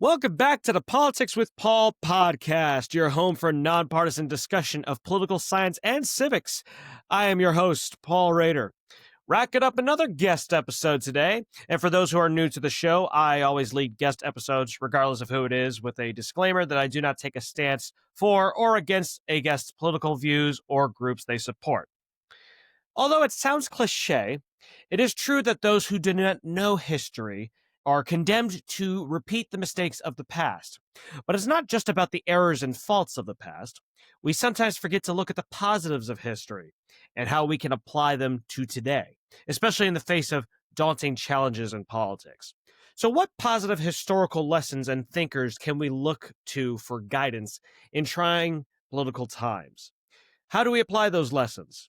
Welcome back to the Politics with Paul podcast, your home for nonpartisan discussion of political science and civics. I am your host, Paul Rader. Racking up another guest episode today. And for those who are new to the show, I always lead guest episodes, regardless of who it is, with a disclaimer that I do not take a stance for or against a guest's political views or groups they support. Although it sounds cliche, it is true that those who do not know history are condemned to repeat the mistakes of the past. But it's not just about the errors and faults of the past. We sometimes forget to look at the positives of history and how we can apply them to today, especially in the face of daunting challenges in politics. So, what positive historical lessons and thinkers can we look to for guidance in trying political times? How do we apply those lessons?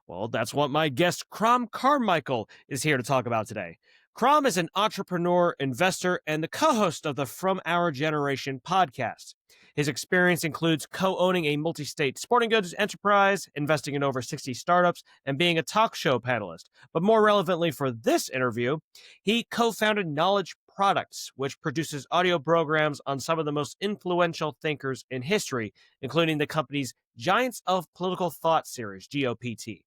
Well, that's what my guest, Crom Carmichael, is here to talk about today. Crom is an entrepreneur, investor, and the co host of the From Our Generation podcast. His experience includes co owning a multi state sporting goods enterprise, investing in over 60 startups, and being a talk show panelist. But more relevantly for this interview, he co founded Knowledge Products, which produces audio programs on some of the most influential thinkers in history, including the company's Giants of Political Thought series, GOPT.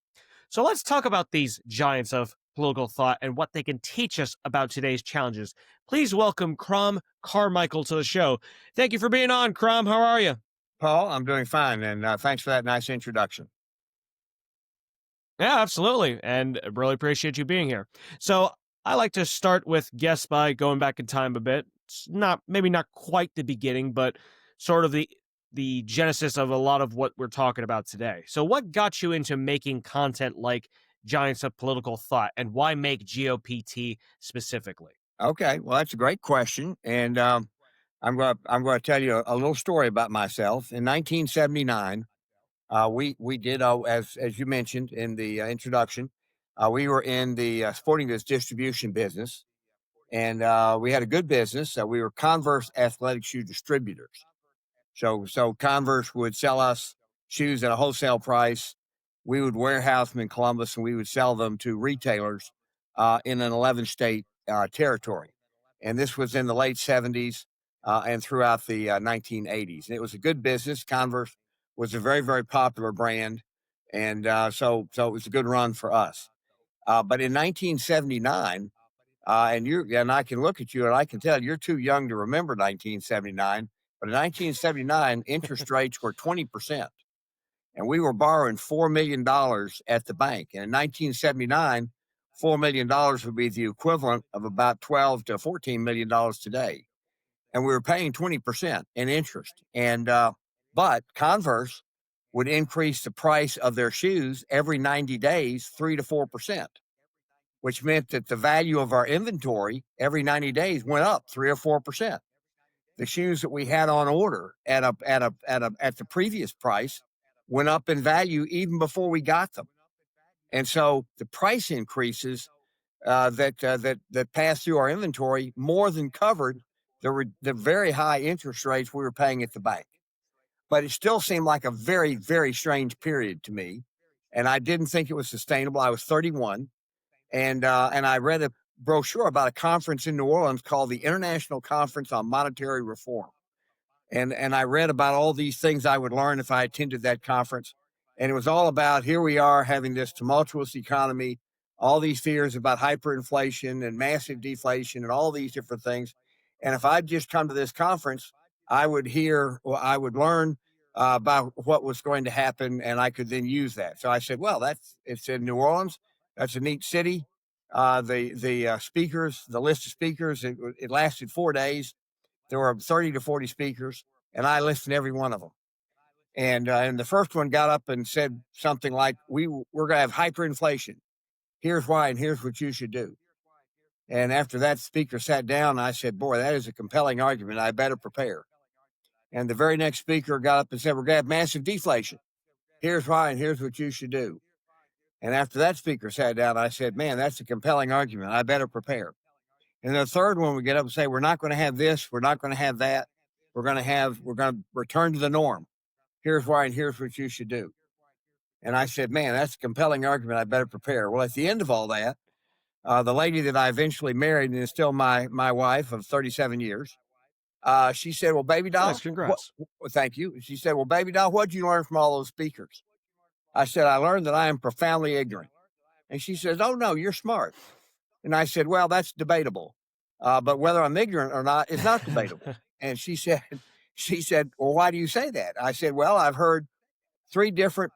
So let's talk about these giants of political thought and what they can teach us about today's challenges. Please welcome Crom Carmichael to the show. Thank you for being on, Crom. How are you? Paul, I'm doing fine, and thanks for that nice introduction. Yeah, absolutely. And really appreciate you being here. So I like to start with guests by going back in time a bit. It's not maybe not quite the beginning, but sort of the genesis of a lot of what we're talking about today. So what got you into making content like Giants of Political Thought, and why make GOPT specifically? Okay, well, that's a great question, and I'm going to tell you a little story about myself. In 1979, we did as you mentioned in the introduction, we were in the sporting goods distribution business, and we had a good business. We were Converse athletic shoe distributors. So Converse would sell us shoes at a wholesale price. We would warehouse them in Columbus, and we would sell them to retailers in an 11 state territory. And this was in the late 70s and throughout the 1980s. And it was a good business. Converse was a very, very popular brand. And so it was a good run for us. But in 1979, and I can look at you and I can tell you're too young to remember 1979. But in 1979, interest rates were 20%, and we were borrowing $4 million at the bank. And in 1979, $4 million would be the equivalent of about 12 to $14 million today, and we were paying 20% in interest. And but Converse would increase the price of their shoes every 90 days, 3 to 4%, which meant that the value of our inventory every 90 days went up 3 or 4%. The shoes that we had on order at the previous price went up in value even before we got them. And so the price increases that passed through our inventory more than covered the very high interest rates we were paying at the bank. But it still seemed like a very, very strange period to me, and I didn't think it was sustainable. I was 31, and I read a brochure about a conference in New Orleans called the International Conference on Monetary Reform. And I read about all these things I would learn if I attended that conference. And it was all about, here we are having this tumultuous economy, all these fears about hyperinflation and massive deflation and all these different things. And if I'd just come to this conference, I would hear, or I would learn about what was going to happen, and I could then use that. So I said, well, it's in New Orleans. That's a neat city. The speakers, the list of speakers, it lasted 4 days. There were 30 to 40 speakers, and I listened to every one of them. And the first one got up and said something like, we're going to have hyperinflation. Here's why, and here's what you should do. And after that speaker sat down, I said, boy, that is a compelling argument. I better prepare. And the very next speaker got up and said, we're going to have massive deflation. Here's why, and here's what you should do. And after that speaker sat down, I said, man, that's a compelling argument. I better prepare. And the third one would get up and say, we're not going to have this. We're not going to have that. We're going to return to the norm. Here's why, and here's what you should do. And I said, man, that's a compelling argument. I better prepare. Well, at the end of all that, the lady that I eventually married and is still my wife of 37 years, She said, "Well, baby Nice, doll, congrats. thank you." She said, "Well, baby doll, what'd you learn from all those speakers?" I said, "I learned that I am profoundly ignorant." And she says, "Oh no, you're smart." And I said, "Well, that's debatable, but whether I'm ignorant or not is not debatable." And she said, "She said, well, why do you say that?" I said, "Well, I've heard three different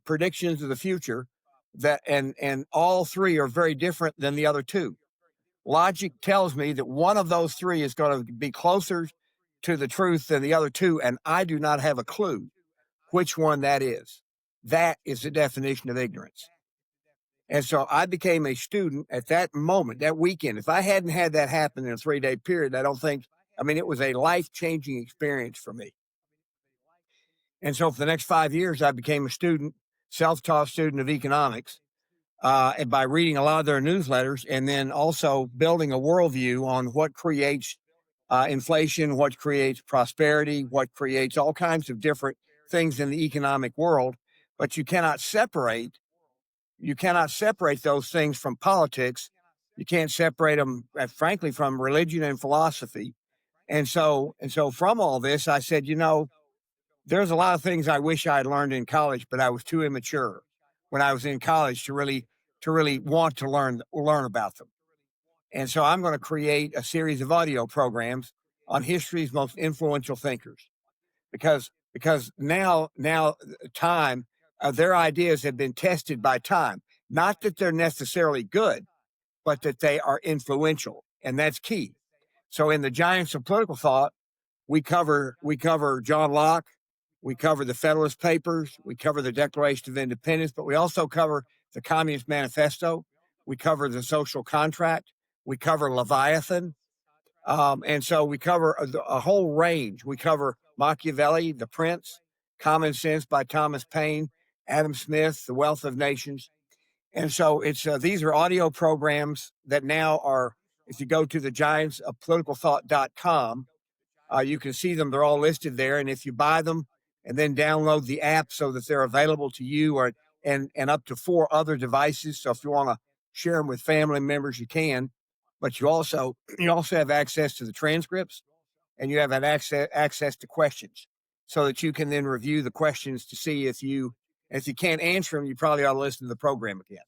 predictions of the future and all three are very different than the other two. Logic tells me that one of those three is going to be closer to the truth than the other two, and I do not have a clue which one that is. That is the definition of ignorance." And so I became a student at that moment, that weekend. If I hadn't had that happen in a 3-day period, I mean, it was a life changing experience for me. And so for the next 5 years, I became a student, self taught student of economics, and by reading a lot of their newsletters and then also building a worldview on what creates inflation, what creates prosperity, what creates all kinds of different things in the economic world. But you cannot separate those things from politics. You can't separate them, frankly, from religion and philosophy. And so from all this, I said, there's a lot of things I wish I had learned in college, but I was too immature when I was in college to really want to learn about them. And so I'm going to create a series of audio programs on history's most influential thinkers because now time their ideas have been tested by time. Not that they're necessarily good, but that they are influential, and that's key. So in the Giants of Political Thought, we cover John Locke, we cover the Federalist Papers, we cover the Declaration of Independence, but we also cover the Communist Manifesto, we cover the Social Contract, we cover Leviathan, and so we cover a whole range. We cover Machiavelli, The Prince, Common Sense by Thomas Paine, Adam Smith, The Wealth of Nations. And so these are audio programs that now are, if you go to the giantsofpoliticalthought.com, you can see them. They're all listed there. And if you buy them and then download the app so that they're available to you and up to 4 other devices. So if you want to share them with family members, you can. But you also have access to the transcripts and you have an access to questions so that you can then review the questions to see if you can't answer them, you probably ought to listen to the program again.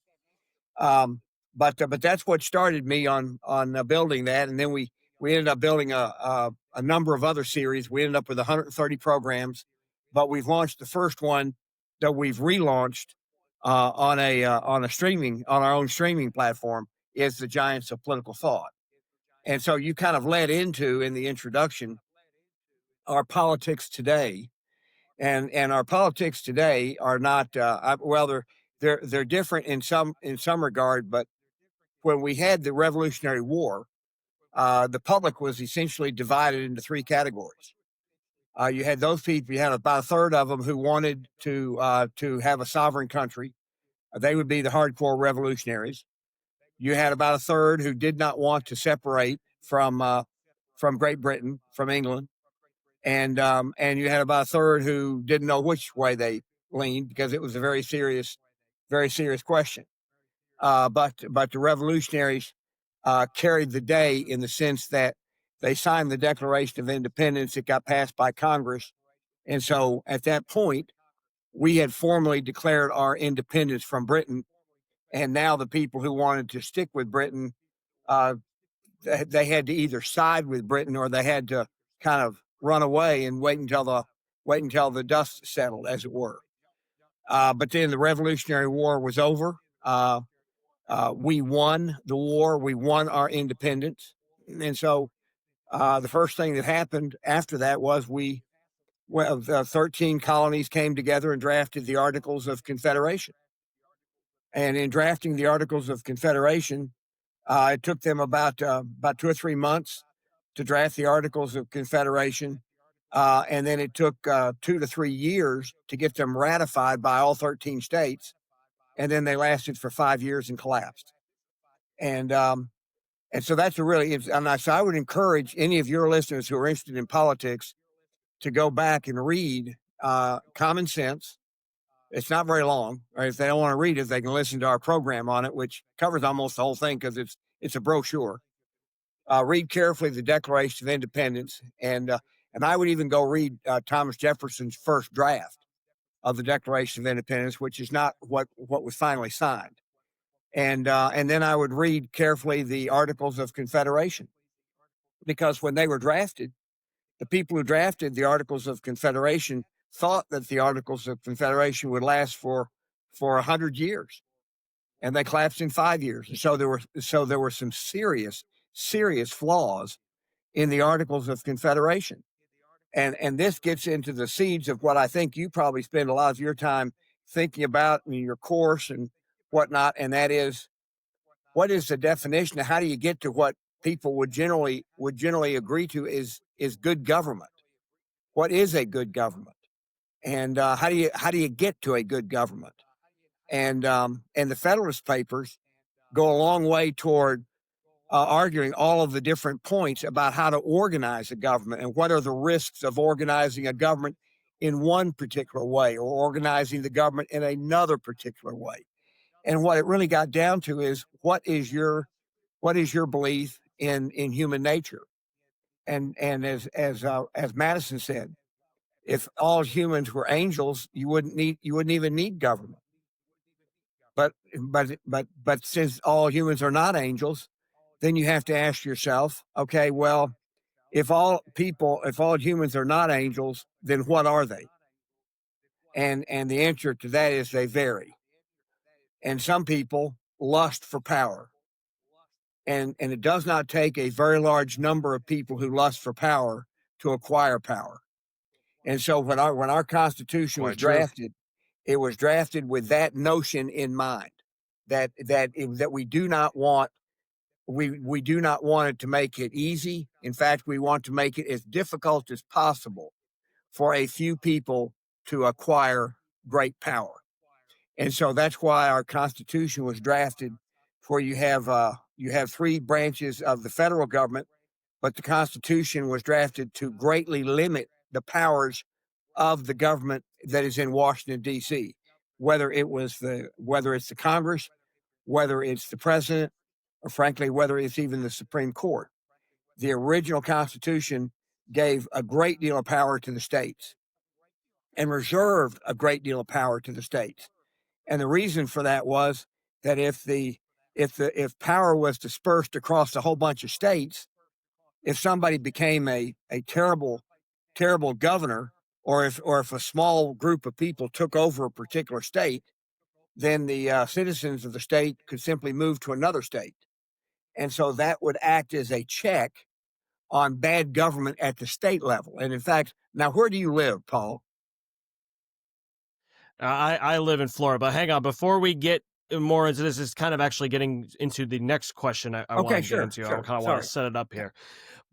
But that's what started me on building that, and then we ended up building a number of other series. We ended up with 130 programs, but we've launched the first one that we've relaunched on our own streaming platform is the Giants of Political Thought. And so you kind of led into in the introduction our politics today, and our politics today are not well they're different in some regard, but when we had the Revolutionary War, the public was essentially divided into 3 categories. You had those people. You had about a third of them who wanted to have a sovereign country. They would be the hardcore revolutionaries. You had about a third who did not want to separate from Great Britain, from England, and you had about a third who didn't know which way they leaned because it was a very serious question. But the revolutionaries carried the day in the sense that they signed the Declaration of Independence. It got passed by Congress. And so at that point, we had formally declared our independence from Britain. And now the people who wanted to stick with Britain, uh, they had to either side with Britain or they had to kind of run away and wait until the dust settled, as it were. But then the Revolutionary War was over. We won the war. We won our independence. And so the first thing that happened after that was the 13 colonies came together and drafted the Articles of Confederation. And in drafting the Articles of Confederation, it took them about 2 or 3 months to draft the Articles of Confederation. And then it took 2 to 3 years to get them ratified by all 13 states. And then they lasted for 5 years and collapsed. And so that's so I would encourage any of your listeners who are interested in politics to go back and read Common Sense. It's not very long. Or if they don't want to read it, they can listen to our program on it, which covers almost the whole thing because it's a brochure. read carefully the Declaration of Independence, and I would even go read Thomas Jefferson's first draft of the Declaration of Independence, which is not what was finally signed. And then I would read carefully the Articles of Confederation, because when they were drafted, the people who drafted the Articles of Confederation thought that the Articles of Confederation would last for 100 years, and they collapsed in 5 years. And so there were some serious flaws in the Articles of Confederation. And this gets into the seeds of what I think you probably spend a lot of your time thinking about in your course and whatnot, and that is, what is the definition? How do you get to what people would generally agree to is good government? What is a good government? And how do you get to a good government? And the Federalist Papers go a long way toward arguing all of the different points about how to organize a government and what are the risks of organizing a government in one particular way or organizing the government in another particular way. And what it really got down to is, what is your belief in human nature? And as Madison said, if all humans were angels, you wouldn't even need government. But since all humans are not angels, then you have to ask yourself, okay, well, if all humans are not angels, then what are they? And the answer to that is they vary. And some people lust for power. And it does not take a very large number of people who lust for power to acquire power. And so when our Constitution was Quite true. drafted, it was drafted with that notion in mind, that we do not want it to make it easy. In fact, we want to make it as difficult as possible for a few people to acquire great power. And so that's why our Constitution was drafted, where you have three branches of the federal government, but the Constitution was drafted to greatly limit the powers of the government that is in Washington D.C. Whether it's the Congress, whether it's the president, or frankly, whether it's even the Supreme Court. The original Constitution gave a great deal of power to the states and reserved a great deal of power to the states. And the reason for that was that if power was dispersed across a whole bunch of states, if somebody became a terrible governor, or if a small group of people took over a particular state, then the citizens of the state could simply move to another state. And so that would act as a check on bad government at the state level. And in fact, now where do you live, Paul? I live in Florida, but hang on. Before we get more into this, is kind of actually getting into the next question I want Okay, to get sure, into. I sure. kind of want Sorry. to set it up Yeah. here.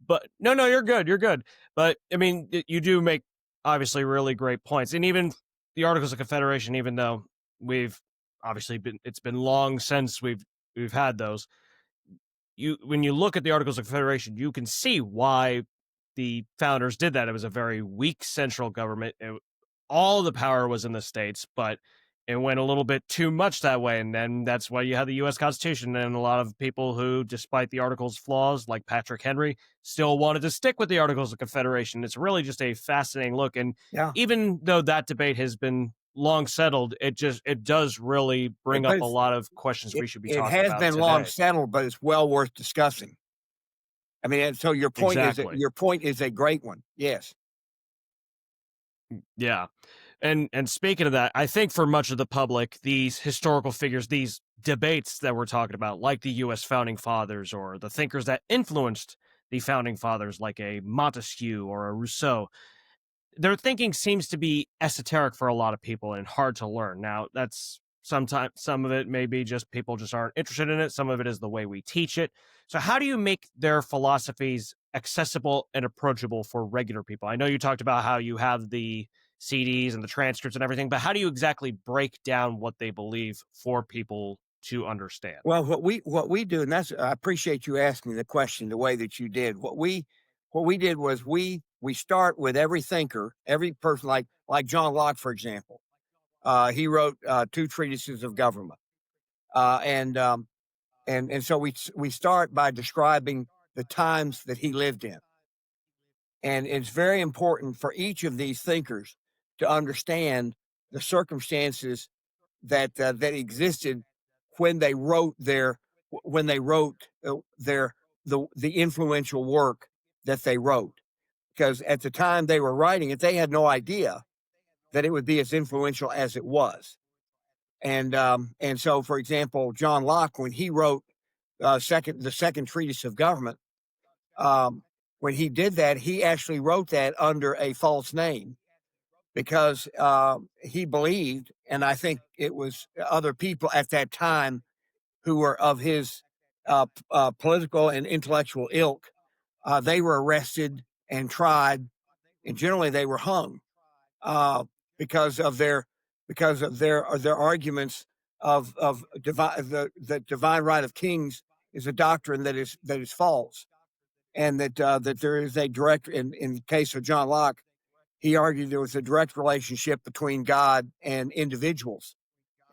But no, you're good. You're good. But I mean, you do make obviously really great points. And even the Articles of Confederation, even though we've obviously it's been long since we've had those, when you look at the Articles of Confederation, you can see why the founders did that. It was a very weak central government. All the power was in the states, but it went a little bit too much that way. And then that's why you had the U.S. Constitution. And a lot of people who, despite the Articles' flaws, like Patrick Henry, still wanted to stick with the Articles of Confederation. It's really just a fascinating look. And Yeah. even though that debate has been long settled, it does really bring But up a lot of questions it, we should be it talking has about been long today. settled, but it's well worth discussing. I mean, and so your point is Exactly. your point is a great one. Yes. Yeah. And speaking of that, I think for much of the public, these historical figures, these debates that we're talking about, like the U.S. founding fathers or the thinkers that influenced the founding fathers, like a Montesquieu or a Rousseau, their thinking seems to be esoteric for a lot of people and hard to learn. Now, that's sometimes some of it may be just people just aren't interested in it. Some of it is the way we teach it. So, how do you make their philosophies accessible and approachable for regular people? I know you talked about how you have the CDs and the transcripts and everything, but how do you exactly break down what they believe for people to understand? Well, what we do, and I appreciate you asking the question the way that you did. What we did was we start with every thinker, every person, like John Locke, for example. He wrote two treatises of government, and so we start by describing the times that he lived in. And it's very important for each of these thinkers to understand the circumstances that existed when they wrote their the influential work that they wrote. Because at the time they were writing it, they had no idea that it would be as influential as it was. And so, for example, John Locke, when he wrote the second treatise of government, um, when he did that, he actually wrote that under a false name because he believed, and I think it was other people at that time who were of his political and intellectual ilk. They were arrested and tried, and generally they were hung uh, because of their arguments of the divine right of kings is a doctrine that is false, and that there is a direct in the case of John Locke, he argued there was a direct relationship between God and individuals,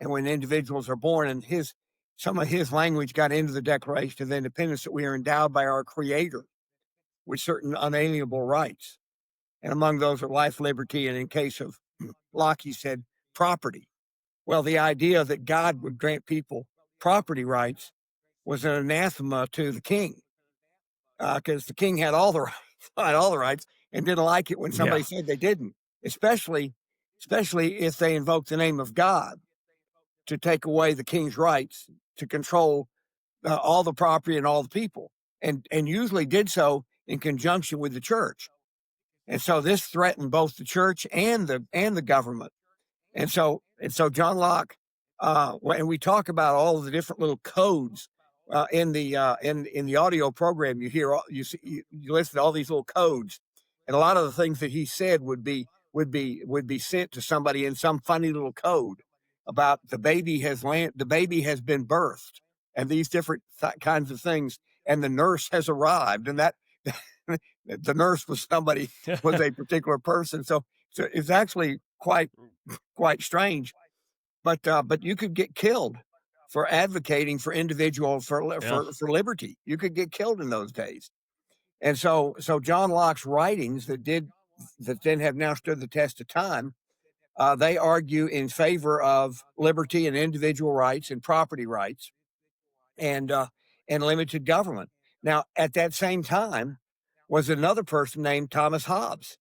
and when individuals are born, and his some of his language got into the Declaration of Independence that we are endowed by our Creator with certain unalienable rights, and among those are life, liberty, and in case of Locke, he said property. Well, the idea that God would grant people property rights was an anathema to the king because the king had all the rights, had all the rights, and didn't like it when somebody Yeah. said they didn't, especially if they invoked the name of God to take away the king's rights to control all the property and all the people, and usually did so in conjunction with the church. And so this threatened both the church and the government. And so John Locke, and we talk about all of the different little codes in the audio program. You hear you see you listen to all these little codes, and a lot of the things that he said would be sent to somebody in some funny little code about the baby has been birthed, and these different kinds of things, and the nurse has arrived, and that the nurse was a particular person. So it's actually quite strange, but you could get killed for advocating for individual Yeah. for liberty. You could get killed in those days, and so John Locke's writings that then have now stood the test of time. They argue in favor of liberty and individual rights and property rights, and limited government. Now, at that same time, was another person named Thomas Hobbes,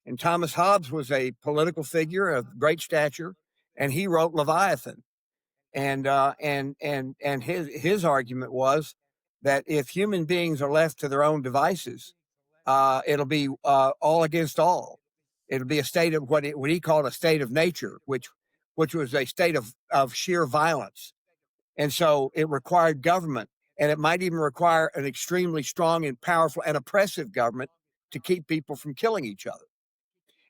and Thomas Hobbes was a political figure of great stature, and he wrote Leviathan. And his argument was that if human beings are left to their own devices, it'll be all against all. It'll be a state of what he called a state of nature, which was a state of sheer violence. And so it required government, and it might even require an extremely strong and powerful and oppressive government to keep people from killing each other.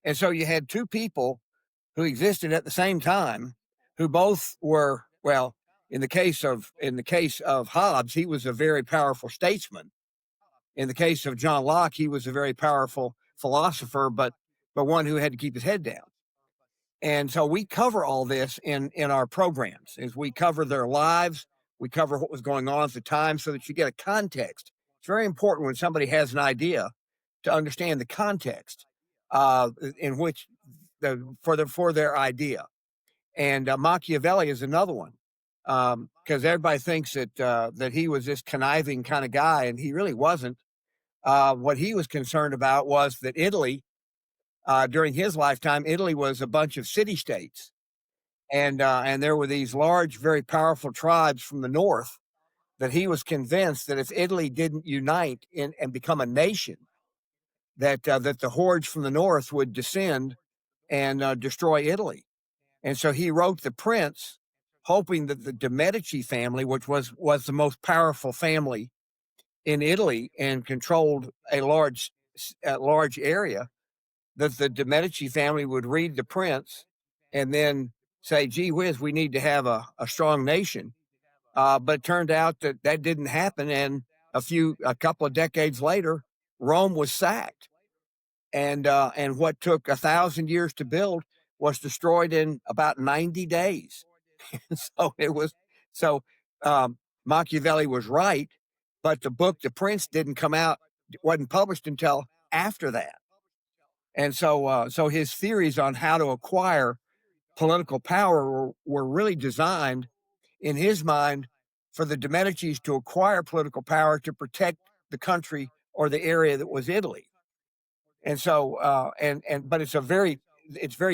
And so you had two people who existed at the same time, who both were, well, in the case of Hobbes, he was a very powerful statesman. In the case of John Locke, he was a very powerful philosopher, but one who had to keep his head down. And so we cover all this in our programs, as we cover their lives, we cover what was going on at the time, so that you get a context. It's very important when somebody has an idea to understand the context in which for their idea. And Machiavelli is another one, because everybody thinks that he was this conniving kind of guy, and he really wasn't. What he was concerned about was that Italy, during his lifetime, Italy was a bunch of city states, and there were these large, very powerful tribes from the north that he was convinced that if Italy didn't unite and become a nation, that the hordes from the north would descend and destroy Italy. And so he wrote The Prince, hoping that the de' Medici family, which was the most powerful family in Italy and controlled a large area, that the de' Medici family would read The Prince and then say, "Gee whiz, we need to have a strong nation." But it turned out that didn't happen, and a couple of decades later, Rome was sacked, and what took 1,000 years to build was destroyed in about 90 days. So it was so Machiavelli was right but the book, The Prince, didn't come out, wasn't published until after that. And so his theories on how to acquire political power were really designed in his mind for the Domenicis to acquire political power to protect the country or the area that was Italy. And so, but it's very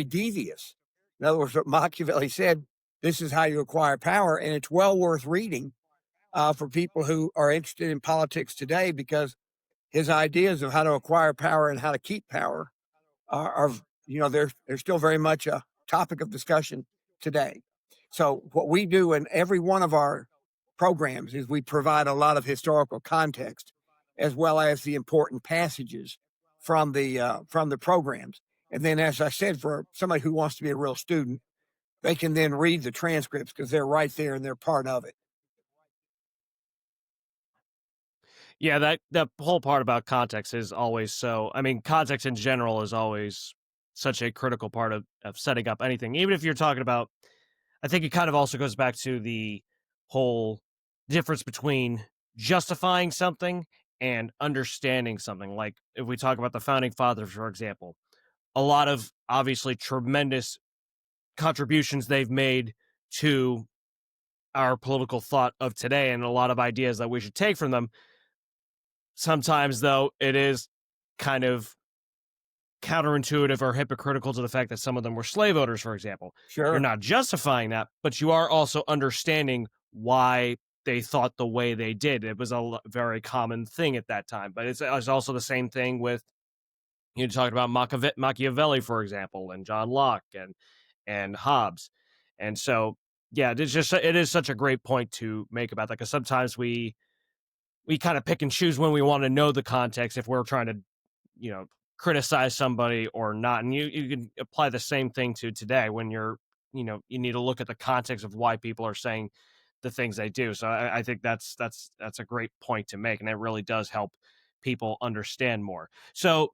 devious. In other words, what Machiavelli said, this is how you acquire power, and it's well worth reading for people who are interested in politics today, because his ideas of how to acquire power and how to keep power are they're still very much a topic of discussion today. So what we do in every one of our programs is we provide a lot of historical context as well as the important passages from the programs. And then, as I said, for somebody who wants to be a real student, they can then read the transcripts because they're right there and they're part of it. Yeah, that whole part about context is always so. I mean, context in general is always such a critical part of setting up anything. Even if you're talking about, I think it kind of also goes back to the whole difference between justifying something and understanding something. Like if we talk about the founding fathers, for example, a lot of obviously tremendous contributions they've made to our political thought of today and a lot of ideas that we should take from them. Sometimes, though, it is kind of counterintuitive or hypocritical to the fact that some of them were slave owners, for example. You're Sure. not justifying that, but you are also understanding why they thought the way they did. It was a very common thing at that time. But it's also the same thing with, you talked about Machiavelli, for example, and John Locke and Hobbes. And so, yeah, it is such a great point to make about that, because sometimes we kind of pick and choose when we want to know the context if we're trying to, you know, criticize somebody or not. And you can apply the same thing to today when you need to look at the context of why people are saying the things they do. So I think that's a great point to make, and it really does help people understand more. So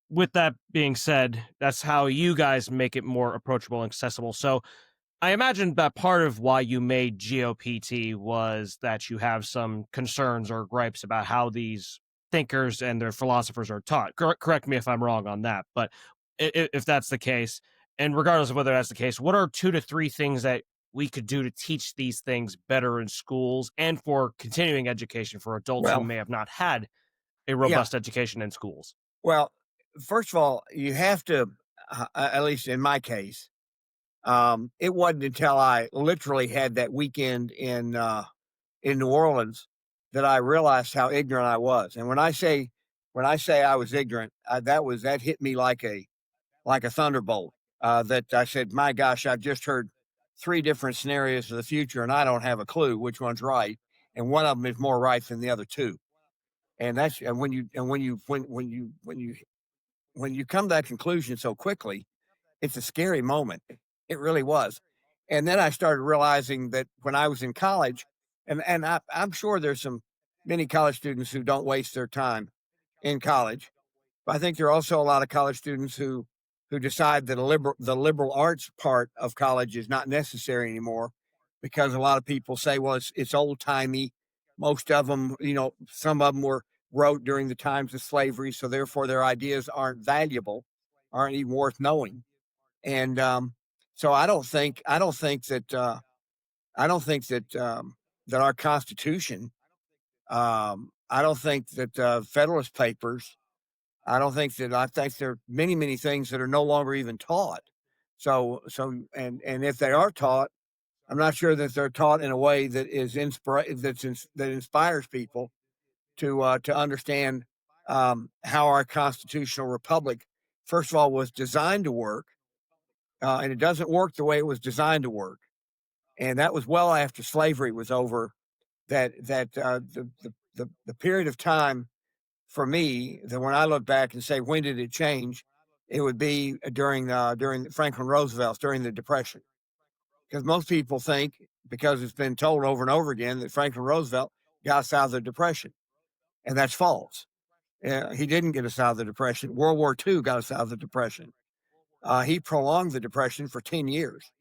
with that being said, that's how you guys make it more approachable and accessible. So I imagine that part of why you made GOPT was that you have some concerns or gripes about how these thinkers and their philosophers are taught. Correct me if I'm wrong on that, but if that's the case, and regardless of whether that's the case, what are 2 to 3 things that we could do to teach these things better in schools and for continuing education for adults who Well, may have not had a yeah. robust education in schools? Well, first of all, you have to, at least in my case, it wasn't until I literally had that weekend in New Orleans that I realized how ignorant I was. And when I say I was ignorant, that hit me like a thunderbolt. That I said, my gosh, I've just heard 3 different scenarios of the future, and I don't have a clue which one's right, and one of them is more right than the other 2. And that's and when you come to that conclusion so quickly, it's a scary moment. It really was. And then I started realizing that when I was in college, I'm sure there's many college students who don't waste their time in college, but I think there are also a lot of college students who decide that the liberal arts part of college is not necessary anymore, because a lot of people say, well, it's old timey. Most of them, some of them were wrote during the times of slavery, so therefore their ideas aren't valuable, aren't even worth knowing. And so I don't think that that our Constitution, I don't think that Federalist Papers, I think there are many things that are no longer even taught. And if they are taught, I'm not sure that they're taught in a way that that inspires people to understand how our constitutional republic, first of all, was designed to work, and it doesn't work the way it was designed to work. And that was well after slavery was over. The period of time for me, that when I look back and say, when did it change? It would be during Franklin Roosevelt, during the Depression, because most people think, because it's been told over and over again, that Franklin Roosevelt got us out of the Depression, and that's false. He didn't get us out of the Depression. World War II got us out of the Depression. He prolonged the Depression for 10 years.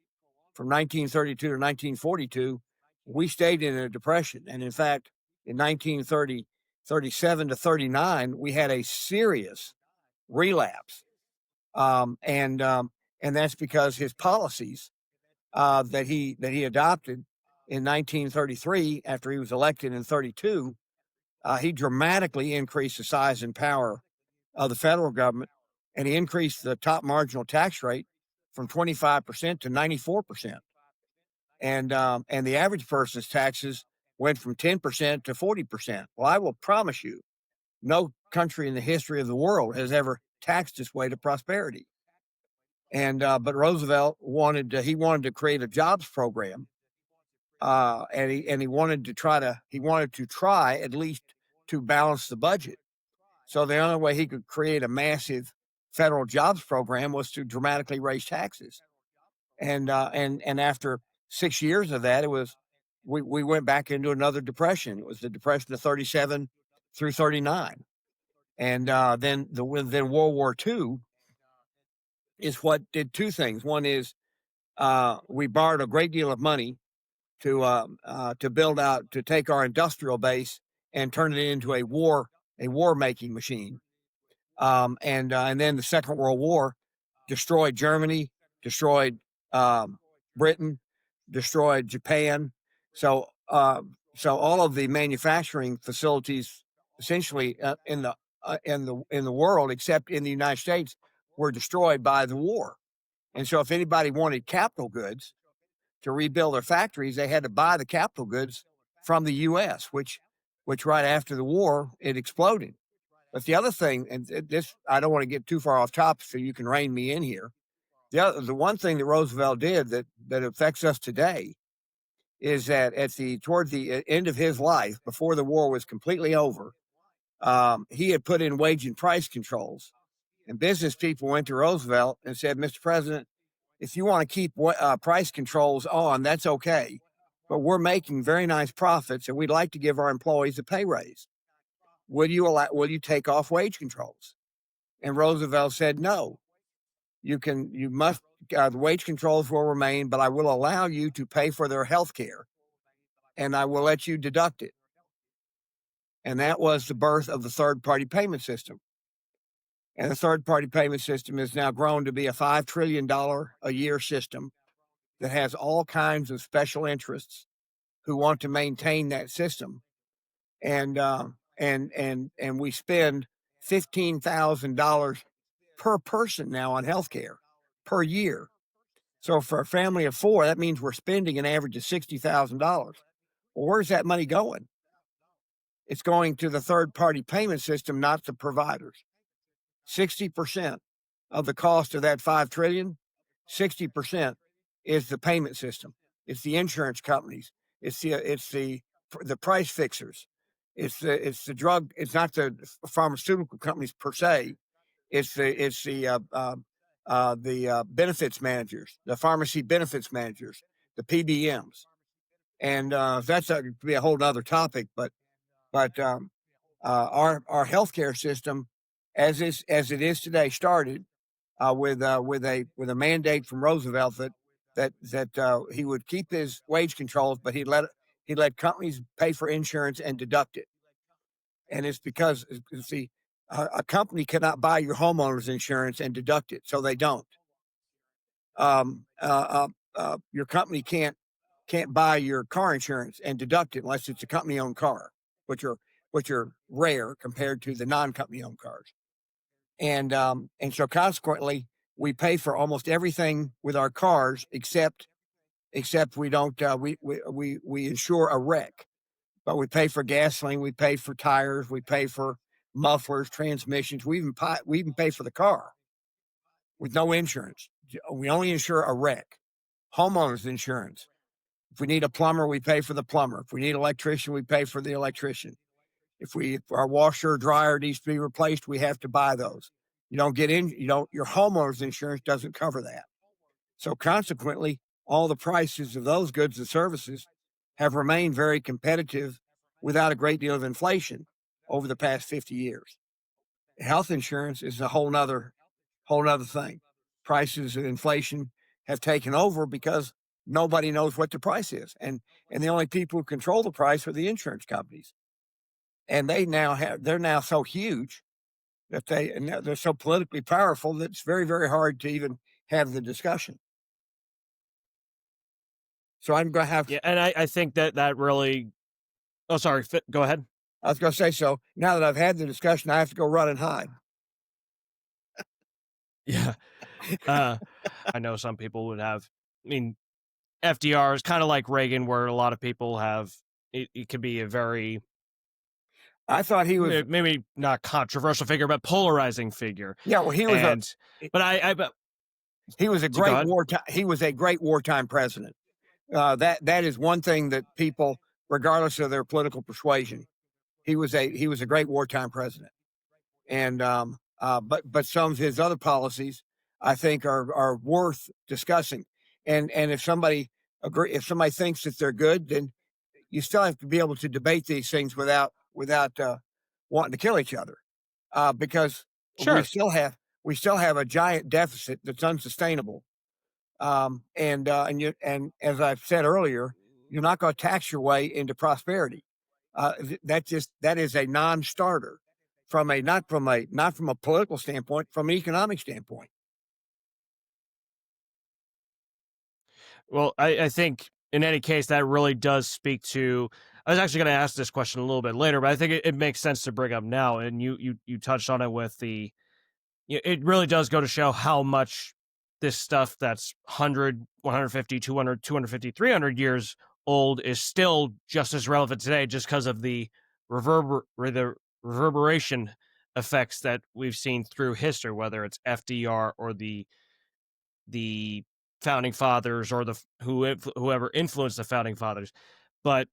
From 1932 to 1942, we stayed in a depression. And in fact, in 1930, 37 to 39, we had a serious relapse. And that's because his policies that he adopted in 1933, after he was elected in 32, he dramatically increased the size and power of the federal government, and he increased the top marginal tax rate from 25% to 94%. And the average person's taxes went from 10% to 40%. Well, I will promise you, no country in the history of the world has ever taxed its way to prosperity. And but Roosevelt wanted to create a jobs program, and he wanted to try at least to balance the budget. So the only way he could create a massive federal jobs program was to dramatically raise taxes. And after 6 years of that, we went back into another depression. It was the depression of 37 through 39, and then World War II is what did two things. One is we borrowed a great deal of money to build out, to take our industrial base and turn it into a war making machine. And then the Second World War destroyed Germany, destroyed Britain, destroyed Japan. So all of the manufacturing facilities, essentially in the world, except in the United States, were destroyed by the war. And so, if anybody wanted capital goods to rebuild their factories, they had to buy the capital goods from the U.S., which right after the war it exploded. But the other thing, and this, I don't want to get too far off topic, so you can rein me in here. The one thing that Roosevelt did that affects us today is that toward the end of his life, before the war was completely over, he had put in wage and price controls, and business people went to Roosevelt and said, "Mr. President, if you want to keep price controls on, that's okay, but we're making very nice profits, and we'd like to give our employees a pay raise. Will you take off wage controls?" And Roosevelt said, "No, the wage controls will remain, but I will allow you to pay for their health care, and I will let you deduct it." And that was the birth of the third party payment system. And the third party payment system has now grown to be a $5 trillion a year system that has all kinds of special interests who want to maintain that system. And we spend $15,000 per person now on healthcare per year. So for a family of four, that means we're spending an average of $60,000. Well, where's that money going? It's going to the third party payment system, not the providers. 60% of the cost of that 5 trillion, 60% is the payment system. It's the insurance companies. It's the price fixers. It's the drug. It's not the pharmaceutical companies per se. It's the benefits managers, the pharmacy benefits managers, the PBMs, and that's to be a whole other topic. But our healthcare system, as it is today, started with a mandate from Roosevelt that he would keep his wage controls, but he let companies pay for insurance and deduct it. And it's because, see, a company cannot buy your homeowner's insurance and deduct it, so they don't. Your company can't buy your car insurance and deduct it unless it's a company-owned car, which are rare compared to the non-company owned cars. And so consequently, we pay for almost everything with our cars except we don't we insure a wreck, but we pay for gasoline, we pay for tires, we pay for mufflers, transmissions, we even pay for the car with no insurance. We only insure a wreck. Homeowners insurance. If we need a plumber, we pay for the plumber. If we need an electrician, we pay for the electrician. If our washer or dryer needs to be replaced, we have to buy those. Your homeowner's insurance doesn't cover that. So consequently, all the prices of those goods and services have remained very competitive without a great deal of inflation over the past 50 years. Health insurance is a whole nother thing. Prices and inflation have taken over because nobody knows what the price is. And the only people who control the price are the insurance companies. and they're now so huge that they're so politically powerful that it's very, very hard to even have the discussion. So I'm going to have. Yeah, and I think that that really. Oh, sorry. Go ahead. I was going to say, so now that I've had the discussion, I have to go run and hide. Yeah. Uh, I know some people would have. I mean, FDR is kind of like Reagan, where a lot of people have. It could be a very I thought he was. maybe not controversial figure, but polarizing figure. Yeah, well, And but but he was a so go great ahead. wartime. He was a great wartime president. That is one thing that people, regardless of their political persuasion, he was a great wartime president. And but some of his other policies, I think, are worth discussing. And if somebody thinks that they're good, then you still have to be able to debate these things without wanting to kill each other, because we Sure. still have we still have a giant deficit that's unsustainable. And as I've said earlier, you're not going to tax your way into prosperity. That is a non-starter from a not from a political standpoint, from an economic standpoint. Well, I think in any case that really does speak to. I was actually going to ask this question a little bit later, but I think it makes sense to bring up now. And you touched on it with the. It really does go to show how much this stuff that's 100, 150, 200, 250, 300 years old is still just as relevant today, just because of the reverberation effects that we've seen through history, whether it's FDR or the founding fathers or whoever influenced the founding fathers. But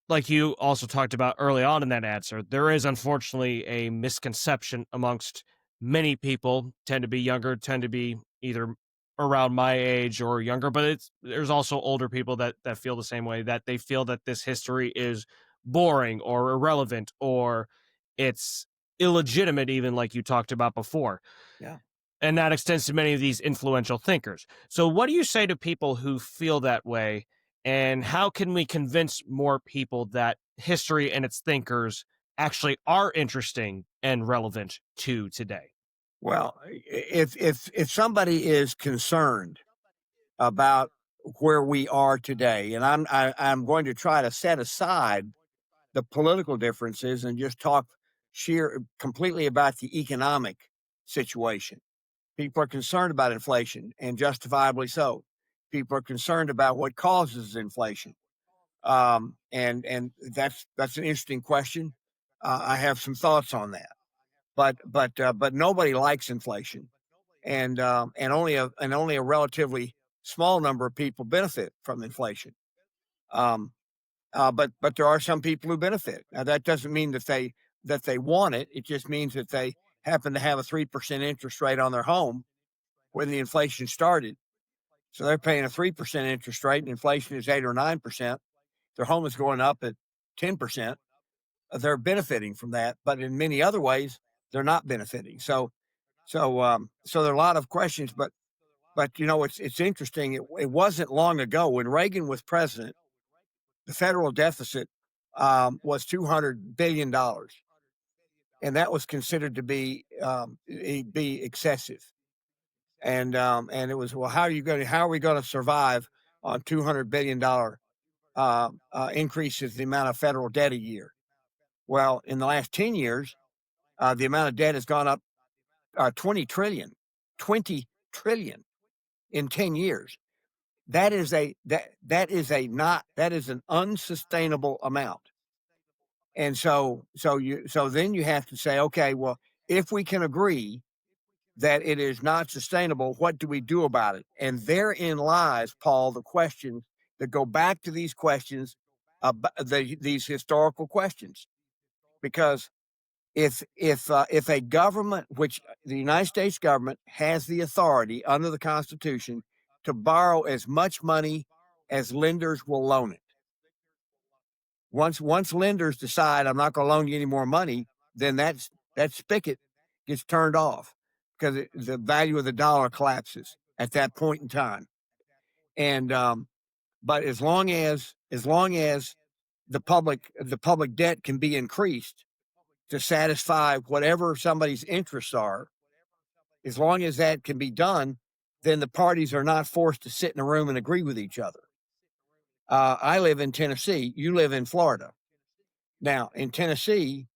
like you also talked about early on in that answer, there is unfortunately a misconception amongst many people, tend to be younger, tend to be either around my age or younger, but there's also older people that feel the same way, that they feel that this history is boring or irrelevant or it's illegitimate, even like you talked about before. Yeah. And that extends to many of these influential thinkers. So, what do you say to people who feel that way? And how can we convince more people that history and its thinkers actually are interesting and relevant to today? Well, if somebody is concerned about where we are today, and I'm going to try to set aside the political differences and just talk sheer completely about the economic situation. People are concerned about inflation, and justifiably so. People are concerned about what causes inflation, and that's an interesting question. I have some thoughts on that, but nobody likes inflation, and only a relatively small number of people benefit from inflation. Um, but there are some people who benefit. Now that doesn't mean that they want it. It just means that they happen to have a 3% interest rate on their home when the inflation started. So they're paying a 3% interest rate, and inflation is 8 or 9%. Their home is going up at 10%. They're benefiting from that, but in many other ways, they're not benefiting. So there are a lot of questions, but it's interesting. It wasn't long ago when Reagan was president. The federal deficit was $200 billion, and that was considered to be excessive. And it was, well, how are we going to survive on $200 billion increases the amount of federal debt a year? Well, in the last 10 years, the amount of debt has gone up 20 trillion, 20 trillion in 10 years. That is an unsustainable amount. And so then you have to say, okay, well, if we can agree that it is not sustainable, what do we do about it? And therein lies, Paul, the questions that go back to these questions, these historical questions. Because if a government, which the United States government has the authority under the Constitution to borrow as much money as lenders will loan it. Once lenders decide I'm not going to loan you any more money, then that spigot gets turned off because the value of the dollar collapses at that point in time. And but as long as the public debt can be increased to satisfy whatever somebody's interests are. As long as that can be done, then the parties are not forced to sit in a room and agree with each other. I live in Tennessee. You live in Florida. Now, in Tennessee,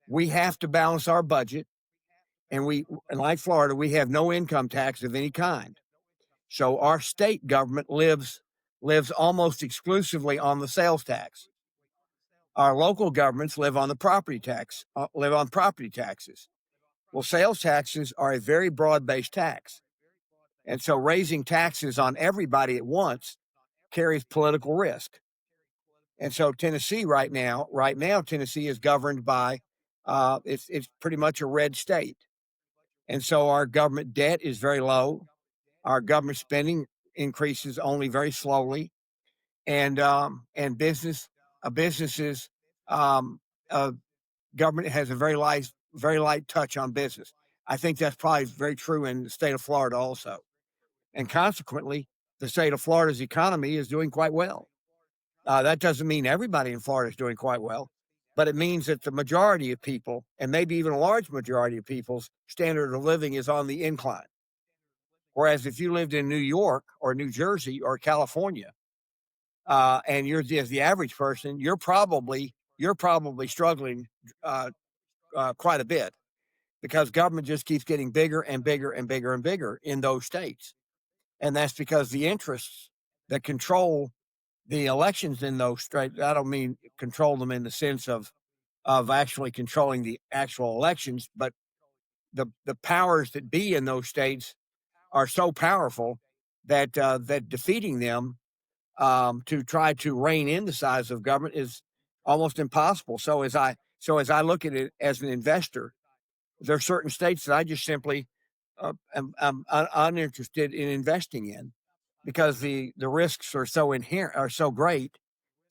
we have to balance our budget, and like Florida, we have no income tax of any kind. So our state government lives almost exclusively on the sales tax. Our local governments live on the property tax, live on property taxes. Well, sales taxes are a very broad-based tax. And so raising taxes on everybody at once carries political risk. And so Tennessee right now, Tennessee is governed by, it's pretty much a red state. And so our government debt is very low. Our government spending increases only very slowly. And businesses, um, uh, government has a very light touch on business. I think that's probably very true in the state of Florida also. And consequently, the state of Florida's economy is doing quite well. That doesn't mean everybody in Florida is doing quite well, but it means that the majority of people, and maybe even a large majority of people's standard of living is on the incline. Whereas if you lived in New York or New Jersey or California, and you're just the average person, you're probably struggling quite a bit because government just keeps getting bigger and bigger and bigger and bigger in those states. And that's because the interests that control the elections in those states, I don't mean control them in the sense of actually controlling the actual elections, but the powers that be in those states are so powerful that that defeating them to try to rein in the size of government is almost impossible. So as I look at it as an investor, there are certain states that I just simply am uninterested in investing in because the risks are so inherent, are so great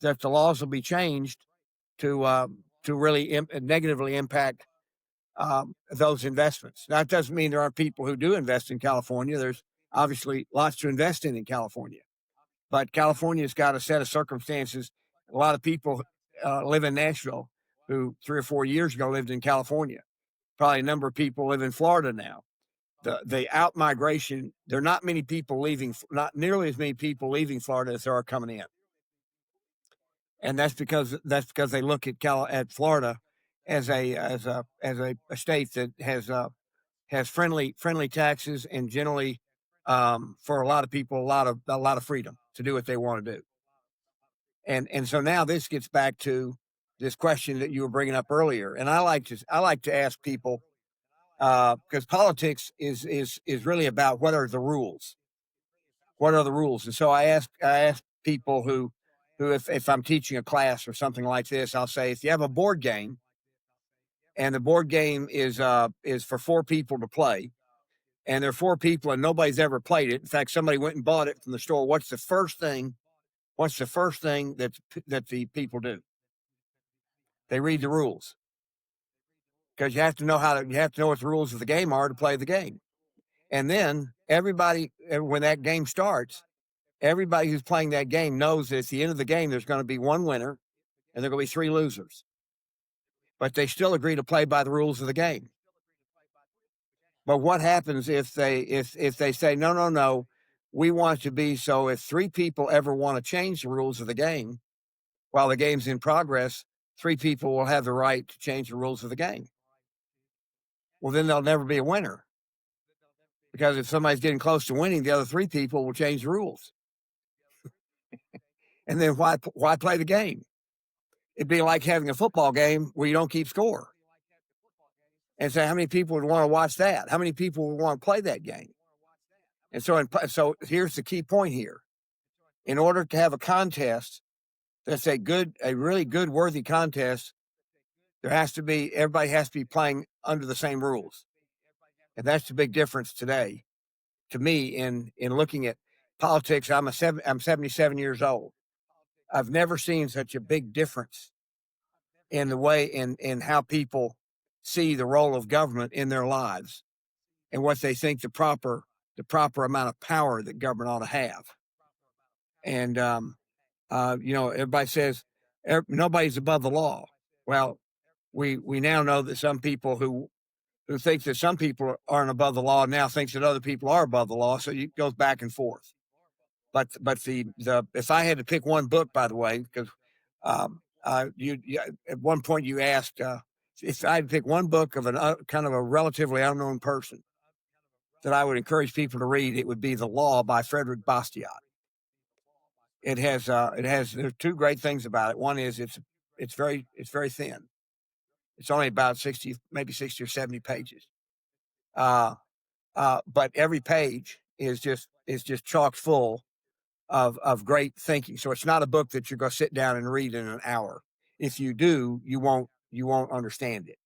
that the laws will be changed to really negatively impact those investments. Now, it doesn't mean there aren't people who do invest in California. There's obviously lots to invest in California, but California's got a set of circumstances. A lot of people live in Nashville who 3 or 4 years ago lived in California. Probably a number of people live in Florida now. The out migration, there are not many people leaving, not nearly as many people leaving Florida as there are coming in. And that's because they look at Florida as a state that has friendly taxes and generally for a lot of people a lot of freedom to do what they want to do. And so now this gets back to this question that you were bringing up earlier. And I like to ask people because politics is really about what are the rules. What are the rules? And so I ask people who if I'm teaching a class or something like this, I'll say if you have a board game and the board game is for 4 people to play, and there are 4 people and nobody's ever played it. In fact, somebody went and bought it from the store. What's the first thing? What's the first thing that the people do? They read the rules because you have to know what the rules of the game are to play the game. And then everybody, when that game starts, everybody who's playing that game knows that at the end of the game, there's going to be 1 winner and there are going to be 3 losers. But they still agree to play by the rules of the game. But what happens if they say no, we want it to be so if 3 people ever want to change the rules of the game while the game's in progress, 3 people will have the right to change the rules of the game. Well, then there'll never be a winner. Because if somebody's getting close to winning, the other 3 people will change the rules. And then why play the game? It'd be like having a football game where you don't keep score. And so how many people would want to watch that? How many people would want to play that game? And so here's the key point here. In order to have a contest that's a really good, worthy contest, everybody has to be playing under the same rules. And that's the big difference today to me in looking at politics. I'm 77 years old. I've never seen such a big difference in the way in how people see the role of government in their lives and what they think the proper amount of power that government ought to have. And everybody says, Nobody's above the law. Well, we now know that some people who think that some people aren't above the law now thinks that other people are above the law. So it goes back and forth. But the if I had to pick one book, by the way, because you at one point you asked if I had to pick one book of an kind of a relatively unknown person that I would encourage people to read, it would be The Law by Frederick Bastiat. There's two great things about it. One is it's very thin. It's only about 60, maybe 60 or 70 pages. But every page is just chock full of great thinking. So it's not a book that you're going to sit down and read in an hour. If you do, you won't understand it.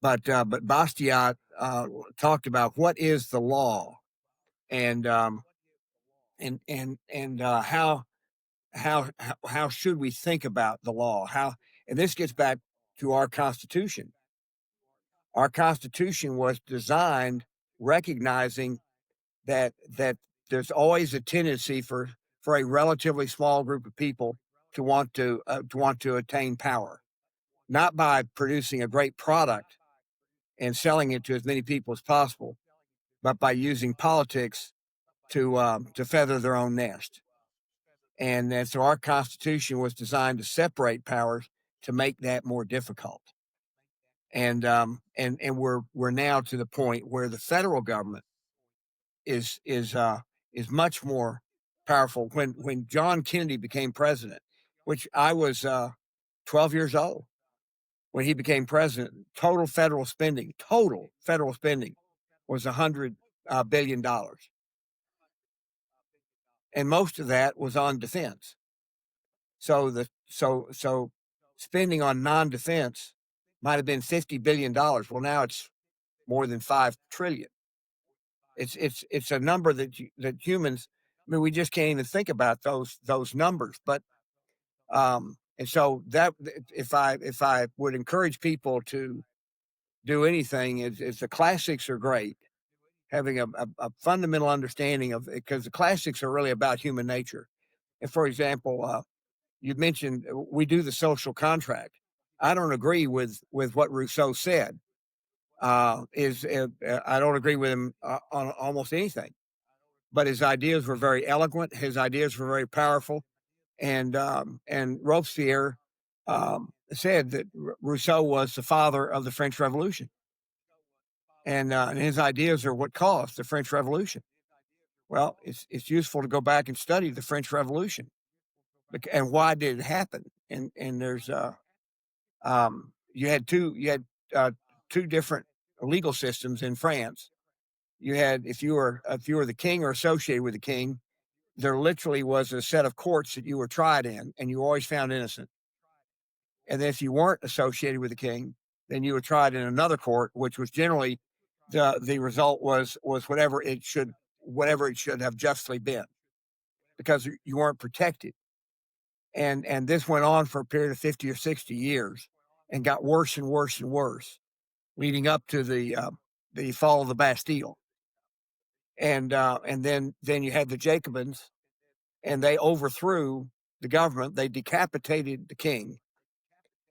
But Bastiat talked about what is the law, and how should we think about the law? And this gets back to our Constitution. Our Constitution was designed recognizing that there's always a tendency for a relatively small group of people to want to attain power, not by producing a great product and selling it to as many people as possible, but by using politics to feather their own nest. And so our Constitution was designed to separate powers to make that more difficult. And we're now to the point where the federal government is much more powerful. When John Kennedy became president, which I was 12 years old when he became president, total federal spending was $100 billion, and most of that was on defense. So spending on non-defense might have been $50 billion. Well, now it's more than $5 trillion. It's a number that humans, I mean, we just can't even think about those numbers. But and so that if I would encourage people to do anything, is the classics are great. Having a fundamental understanding of it, because the classics are really about human nature. And for example, you mentioned we do the social contract. I don't agree with what Rousseau said. I don't agree with him on almost anything, but his ideas were very eloquent. His ideas were very powerful, and Robespierre said that Rousseau was the father of the French Revolution, and his ideas are what caused the French Revolution. Well, it's useful to go back and study the French Revolution and why did it happen. And there's two different legal systems in France. You had if you were the king or associated with the king, there literally was a set of courts that you were tried in, and you were always found innocent. And then if you weren't associated with the king, then you were tried in another court, which was generally the result was whatever it should have justly been, because you weren't protected. And this went on for a period of 50 or 60 years, and got worse and worse and worse, leading up to the fall of the Bastille. And then you had the Jacobins, and they overthrew the government. They decapitated the king,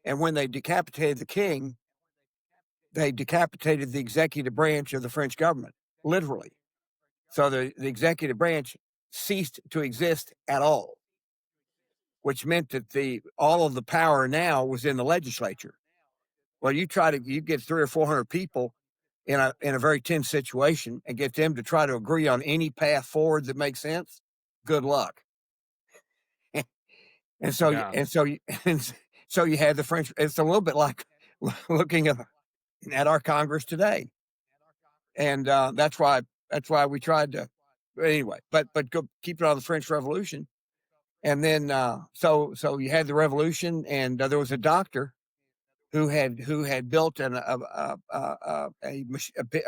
and when they decapitated the king, they decapitated the executive branch of the French government, literally. So the executive branch ceased to exist at all, which meant that all of the power now was in the legislature. Well, you get 300 or 400 people in a very tense situation and get them to try to agree on any path forward that makes sense. Good luck. And so Yeah. and so you had the French. It's a little bit like looking at our Congress today, and that's why we tried to. Anyway, but go keep it on the French Revolution, and then so you had the Revolution, and there was a doctor who had built a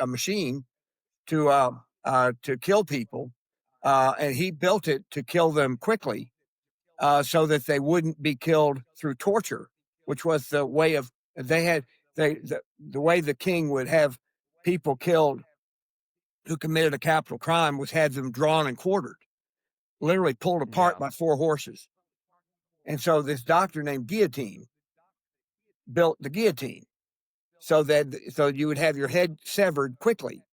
machine to kill people, and he built it to kill them quickly, so that they wouldn't be killed through torture, which was the way of the way the king would have people killed who committed a capital crime was had them drawn and quartered, literally pulled apart Yeah. by four horses. And so this doctor named Guillotine built the guillotine so you would have your head severed quickly,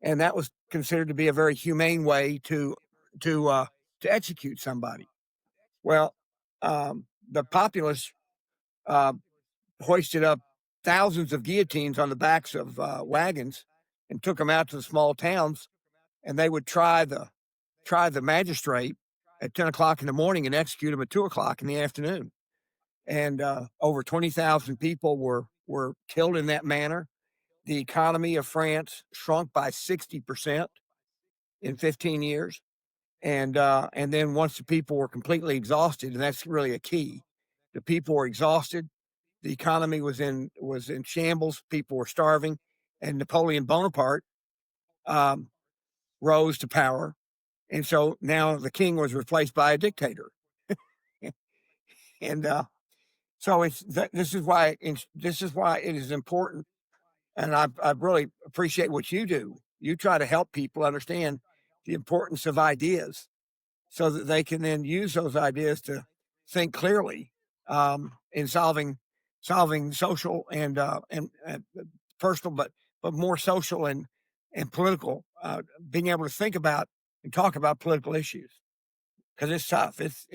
and that was considered to be a very humane way to to execute somebody. Well, the populace uh, hoisted up thousands of guillotines on the backs of wagons and took them out to the small towns, and they would try the magistrate at 10 o'clock in the morning and execute him at 2 o'clock in the afternoon. And over 20,000 people were killed in that manner. The economy of France shrunk by 60% in 15 years. And then once the people were completely exhausted, and that's really a key, the people were exhausted. The economy was in shambles. People were starving, and Napoleon Bonaparte um, rose to power, and so now the king was replaced by a dictator. And so this is why it is important, and I really appreciate what you do. You try to help people understand the importance of ideas so that they can then use those ideas to think clearly in solving social and personal, but more social and political. Being able to think about and talk about political issues because it's tough. It's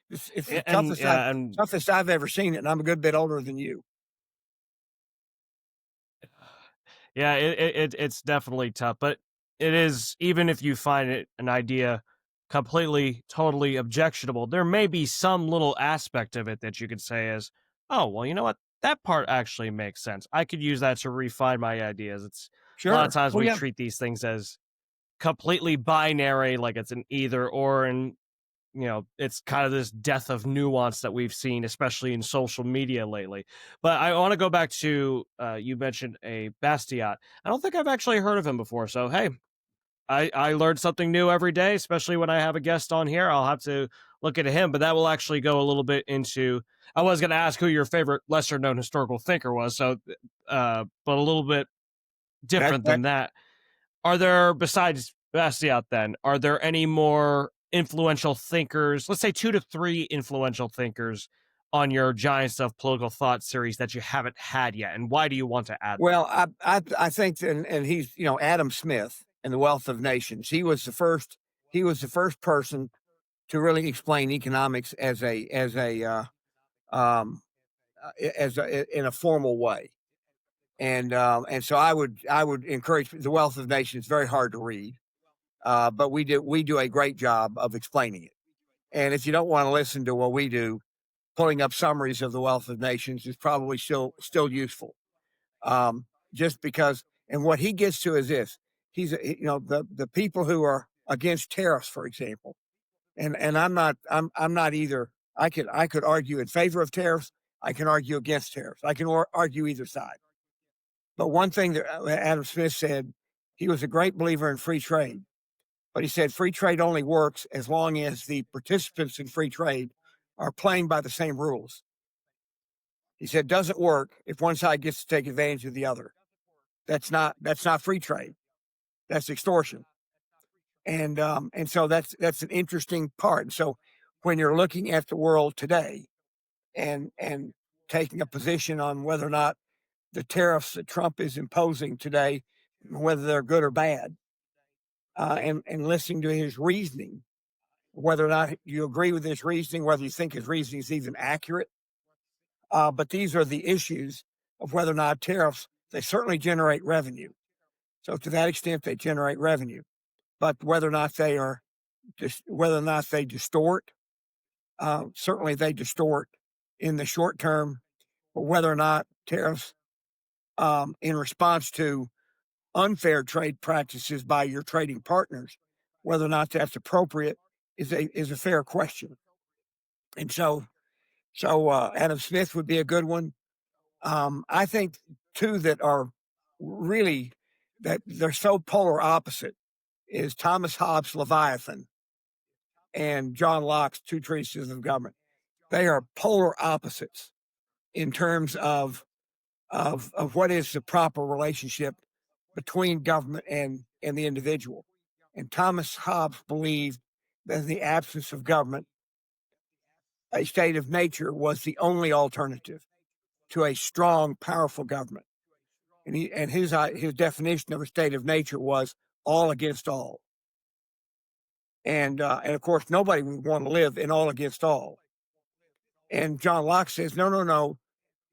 the And yeah, and toughest I've ever seen it, and I'm a good bit older than you. yeah, it's definitely tough, but it is, even if you find it an idea completely, totally objectionable, there may be some little aspect of it that you could say is, oh, well, you know what? That part actually makes sense. I could use that to refine my ideas. It's a lot of Sure. times Well, we yeah. treat these things as completely binary, like it's an either or, and it's kind of this death of nuance that we've seen, especially in social media lately. But I want to go back to you mentioned a Bastiat. I don't think I've actually heard of him before. So hey, I learned something new every day, especially when I have a guest on here. I'll have to look into him, but that will actually go a little bit into. I was going to ask who your favorite lesser known historical thinker was, so but a little bit That different that than that. Are there, besides Bastiat, then, are there any more influential thinkers, let's say 2 to 3 influential thinkers on your Giants of Political Thought series that you haven't had yet? And why do you want to add them? Well, I think, and he's Adam Smith in The Wealth of Nations. He was the first person to really explain economics um, in a formal way. And so I would encourage The Wealth of Nations. Very hard to read, but we do a great job of explaining it. And if you don't want to listen to what we do, pulling up summaries of The Wealth of Nations is probably still useful. Just because, and what he gets to is this: the people who are against tariffs, for example, and I'm not either. I could argue in favor of tariffs. I can argue against tariffs. I can argue either side. But one thing that Adam Smith said, he was a great believer in free trade, but he said free trade only works as long as the participants in free trade are playing by the same rules. He said, doesn't work if one side gets to take advantage of the other. That's not free trade. That's extortion. And so that's an interesting part. So when you're looking at the world today and taking a position on whether or not the tariffs that Trump is imposing today, whether they're good or bad, and listening to his reasoning, whether or not you agree with his reasoning, whether you think his reasoning is even accurate. But these are the issues of whether or not tariffs, they certainly generate revenue. So to that extent, they generate revenue. But whether or not they are, whether or not they distort, certainly they distort in the short term. But whether or not tariffs, in response to unfair trade practices by your trading partners, whether or not that's appropriate is a fair question. And so Adam Smith would be a good one. I think two that are really that they're so polar opposite is Thomas Hobbes' Leviathan and John Locke's Two Treatises of Government. They are polar opposites in terms of what is the proper relationship between government and the individual. And Thomas Hobbes believed that in the absence of government, a state of nature was the only alternative to a strong, powerful government. And his definition of a state of nature was all against all. And of course, nobody would want to live in all against all. And John Locke says, no, no, no.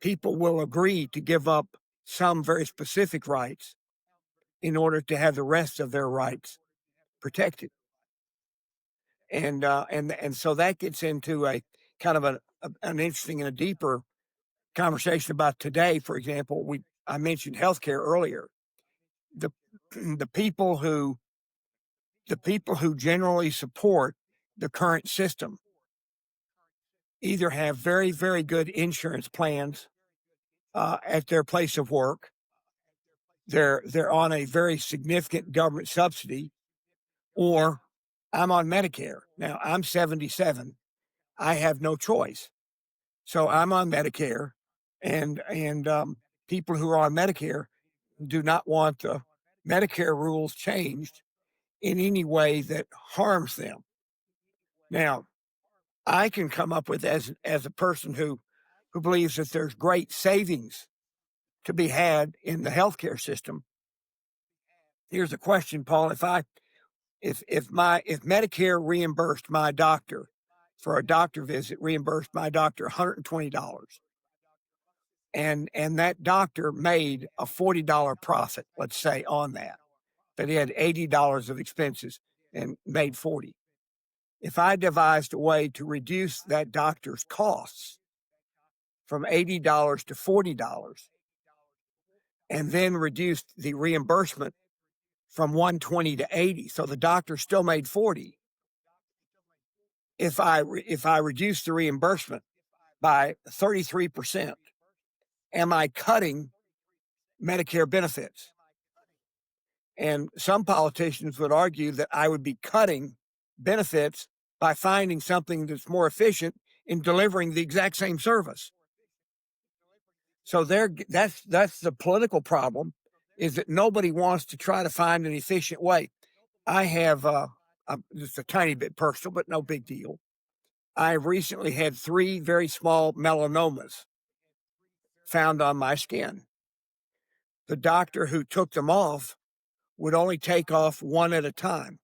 People will agree to give up some very specific rights in order to have the rest of their rights protected. And so that gets into a kind of an interesting and a deeper conversation about today. For example, I mentioned healthcare earlier. The the people who generally support the current system either have very, very good insurance plans at their place of work. They're on a very significant government subsidy, or I'm on Medicare. Now I'm 77. I have no choice, so I'm on Medicare, and people who are on Medicare do not want the Medicare rules changed in any way that harms them. Now, I can come up with, as a person who believes that there's great savings to be had in the healthcare system. Here's a question, Paul: if Medicare reimbursed my doctor for a doctor visit, reimbursed my doctor $120, and that doctor made a $40 profit, let's say, on that he had $80 of expenses and made 40. If I devised a way to reduce that doctor's costs from $80 to $40, and then reduced the reimbursement from $120 to $80, so the doctor still made 40. If I reduce the reimbursement by 33%, am I cutting Medicare benefits? And some politicians would argue that I would be cutting benefits by finding something that's more efficient in delivering the exact same service. So that's the political problem, is that nobody wants to try to find an efficient way. I have just a tiny bit personal, but no big deal. I recently had 3 very small melanomas found on my skin. The doctor who took them off would only take off one at a time.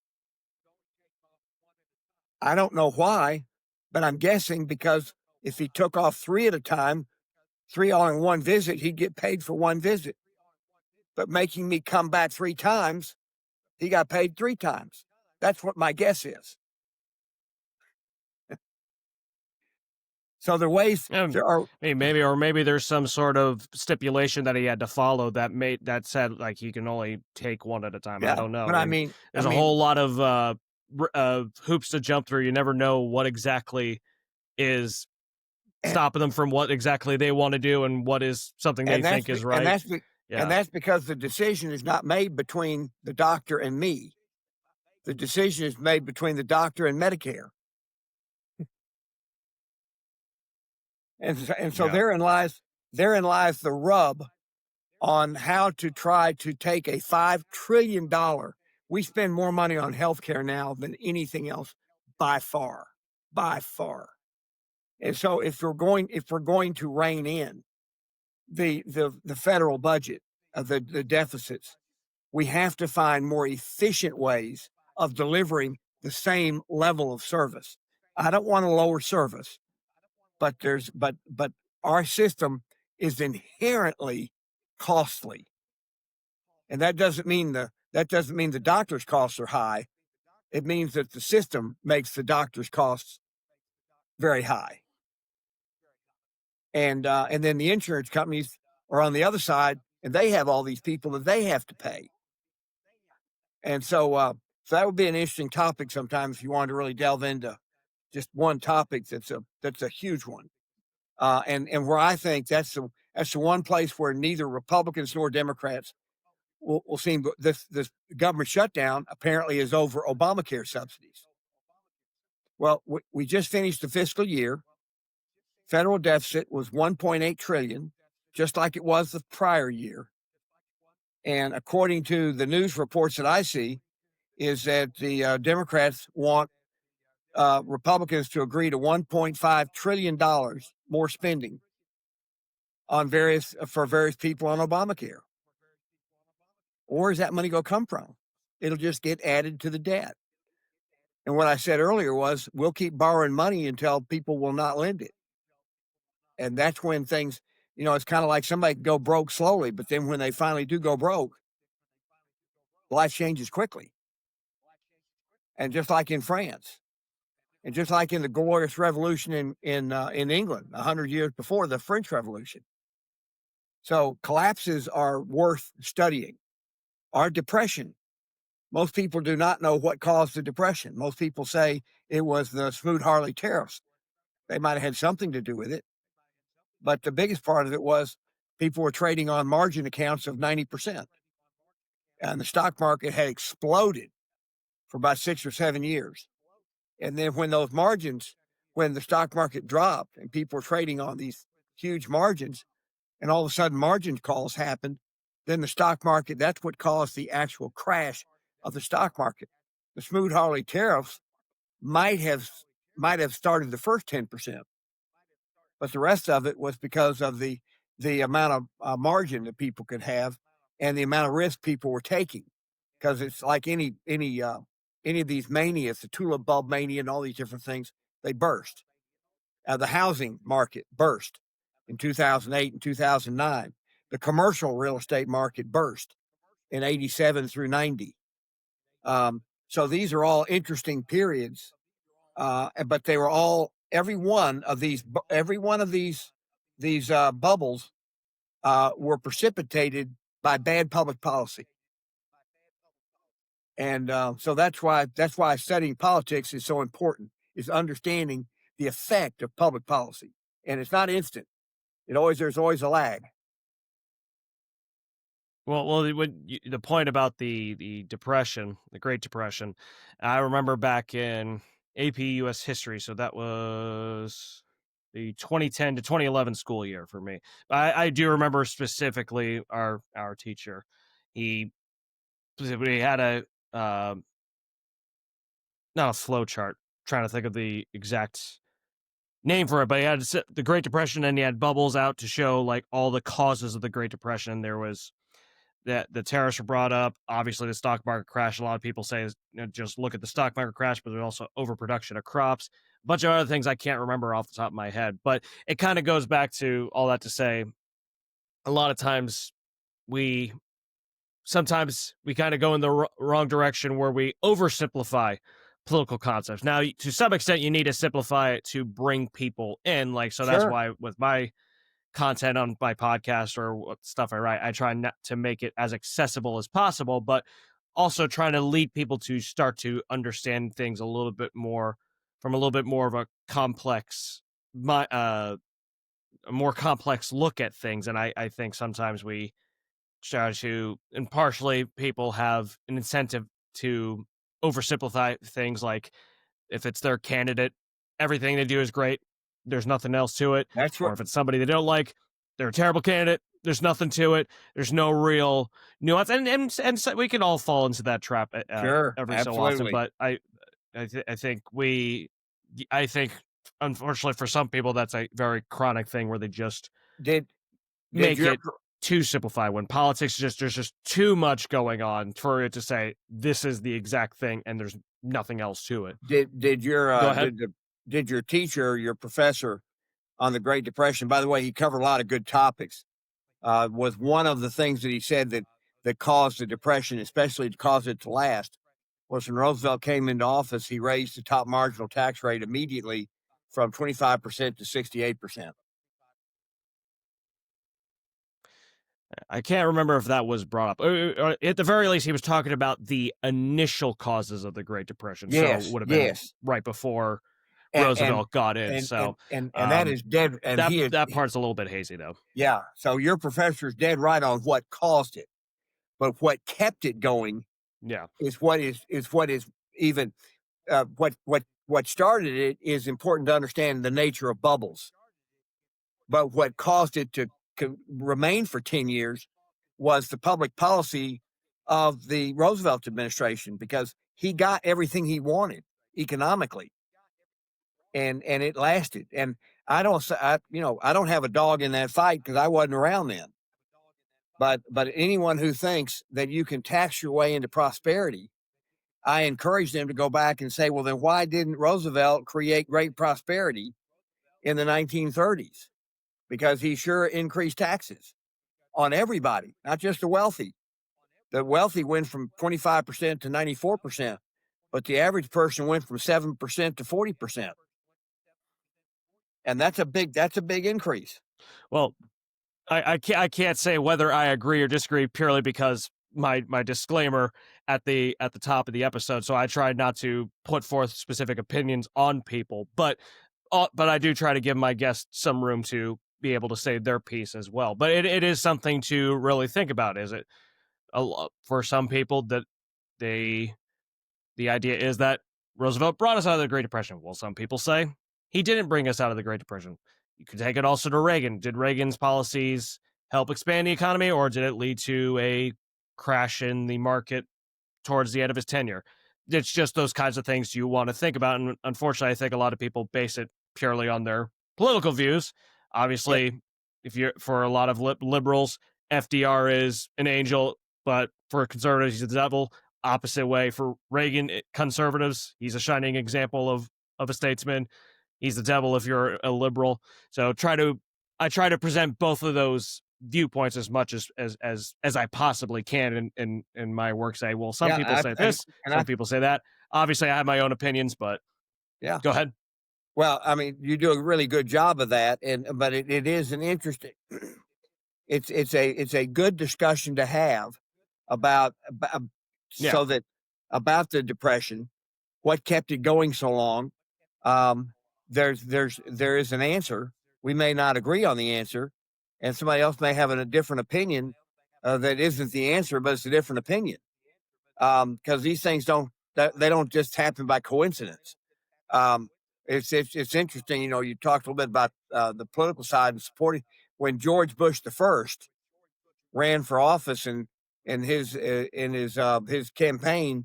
I don't know why, but I'm guessing because if he took off 3 at a time, 3 all in one visit, he'd get paid for one visit. But making me come back 3 times, he got paid 3 times. That's what my guess is. So there are maybe there's some sort of stipulation that he had to follow that said like he can only take one at a time. Yeah, I don't know. But there's a whole lot of hoops to jump through. You never know what exactly is stopping them from what exactly they want to do and what is something they think is right. And that's because the decision is not made between the doctor and me. The decision is made between the doctor and Medicare. And so therein lies the rub on how to try to take a $5 trillion. We spend more money on healthcare now than anything else by far. And so if we're going to rein in the federal budget of the deficits, we have to find more efficient ways of delivering the same level of service. I don't want to lower service, but our system is inherently costly, and that doesn't mean the doctor's costs are high. It means that the system makes the doctor's costs very high, and then the insurance companies are on the other side, and they have all these people that they have to pay, and so that would be an interesting topic sometime if you wanted to really delve into just one topic that's a huge one. And where I think that's the one place where neither Republicans nor Democrats will seem. This government shutdown apparently is over Obamacare subsidies. Well, we just finished the fiscal year. Federal deficit was $1.8 trillion, just like it was the prior year. And according to the news reports that I see, is that the Democrats want Republicans to agree to $1.5 trillion more spending on various people on Obamacare. Where is that money going to come from? It'll just get added to the debt. And what I said earlier was we'll keep borrowing money until people will not lend it. And that's when things, it's kind of like somebody can go broke slowly, but then when they finally do go broke, life changes quickly. And just like in France, and just like in the glorious revolution in England 100 years before the French Revolution. So collapses are worth studying. Our depression, most people do not know what caused the depression. Most people say it was the Smoot-Hawley tariffs. They might have had something to do with it. But the biggest part of it was people were trading on margin accounts of 90%. And the stock market had exploded for about 6 or 7 years. And then when the stock market dropped and people were trading on these huge margins, and all of a sudden margin calls happened, then the stock market, that's what caused the actual crash of the stock market. The Smoot-Hawley tariffs might have started the first 10%, but the rest of it was because of the amount of margin that people could have and the amount of risk people were taking. Because it's like any of these manias, the tulip bulb mania and all these different things, they burst. The housing market burst in 2008 and 2009. The commercial real estate market burst in 87 through 90. So these are all interesting periods, but they were all every one of these bubbles were precipitated by bad public policy. And so that's why studying politics is so important, is understanding the effect of public policy. And it's not instant. There's always a lag. Well, the point about the Depression, the Great Depression, I remember back in AP U.S. History, so that was the 2010 to 2011 school year for me. I do remember specifically our teacher. He had a not a flow chart. Trying to think of the exact name for it, but he had the Great Depression, and he had bubbles out to show like all the causes of the Great Depression. There was that the tariffs were brought up. Obviously, the stock market crash. A lot of people say just look at the stock market crash, but there's also overproduction of crops. A bunch of other things I can't remember off the top of my head, but it kind of goes back to all that to say, a lot of times we kind of go in the wrong direction where we oversimplify political concepts. Now, to some extent, you need to simplify it to bring people in. So Sure. That's why with my content on my podcast or what stuff I write, I try not to make it as accessible as possible, but also trying to lead people to start to understand things a little bit more from a little bit more of a more complex look at things. And I think sometimes we try to, and partially people have an incentive to oversimplify things. Like if it's their candidate, everything they do is great, there's nothing else to it. That's Or what if it's somebody they don't like, they're a terrible candidate, there's nothing to it, there's no real nuance. And so we can all fall into that trap sure, every so often. absolutely. But I think unfortunately for some people that's a very chronic thing where they just Did make your it too simplified. When politics there's just too much going on for it to say this is the exact thing and there's nothing else to it. did your Go ahead. did your teacher, your professor on the Great Depression, by the way, he covered a lot of good topics, was one of the things that he said that caused the Depression, especially to cause it to last, was when Roosevelt came into office, he raised the top marginal tax rate immediately from 25% to 68%. I can't remember if that was brought up. At the very least, he was talking about the initial causes of the Great Depression. So it Yes, would have been yes. right before And Roosevelt got in. and So and that is dead. And that part's a little bit hazy, though. yeah. So your professor is dead right on what caused it, but what kept it going Yeah. is what is even what started it is important to understand the nature of bubbles. But what caused it to remain for 10 years was the public policy of the Roosevelt administration, because he got everything he wanted economically. and it lasted. And I don't say, I don't have a dog in that fight because I wasn't around then. But anyone who thinks that you can tax your way into prosperity, I encourage them to go back and say, well, then why didn't Roosevelt create great prosperity in the 1930s? Because he sure increased taxes on everybody, not just the wealthy. The wealthy went from 25% to 94%, but the average person went from 7% to 40%. And that's a big increase. Well, I can't say whether I agree or disagree purely because my disclaimer at the top of the episode. So I try not to put forth specific opinions on people, but I do try to give my guests some room to be able to say their piece as well. But it is something to really think about. Is it for some people that they the idea is that Roosevelt brought us out of the Great Depression? Well, some people say he didn't bring us out of the Great Depression. You could take it also to Reagan. Did Reagan's policies help expand the economy, or did it lead to a crash in the market towards the end of his tenure? It's just those kinds of things you want to think about. And unfortunately, I think a lot of people base it purely on their political views. Yep. Obviously, if you're for a lot of liberals, FDR is an angel, but for conservatives, he's the devil. Opposite way for Reagan conservatives, he's a shining example of a statesman. He's the devil if you're a liberal. So I try to present both of those viewpoints as much as I possibly can in my work. Say, well, some Yeah. people say this, And some people say that. Obviously, I have my own opinions, but yeah. go ahead. Well, I mean, you do a really good job of that, but it is an interesting. It's a good discussion to have about Yeah, so that about the depression, what kept it going so long. Um, there is an answer. We may not agree on the answer, and somebody else may have a different opinion that isn't the answer, but it's a different opinion. Because these things they don't just happen by coincidence. Um, it's interesting. You know, you talked a little bit about the political side and supporting when George Bush the first ran for office and in his campaign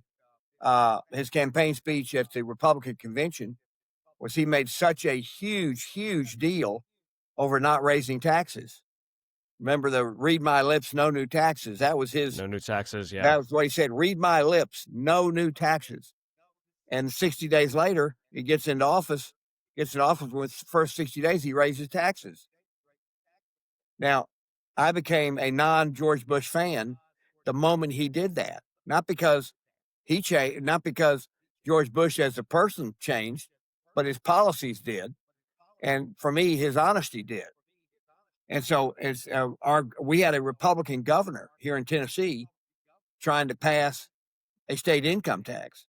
speech at the Republican convention was he made such a huge deal over not raising taxes. Remember the read my lips, no new taxes. no new taxes. Yeah, That was what he said. Read my lips, no new taxes. And 60 days later, he gets into office. Gets in office with the first 60 days, he raises taxes. Now, I became a non George Bush fan the moment he did that. Not because he changed, not because George Bush as a person changed, but his policies did. And for me, his honesty did. And so we had a Republican governor here in Tennessee trying to pass a state income tax.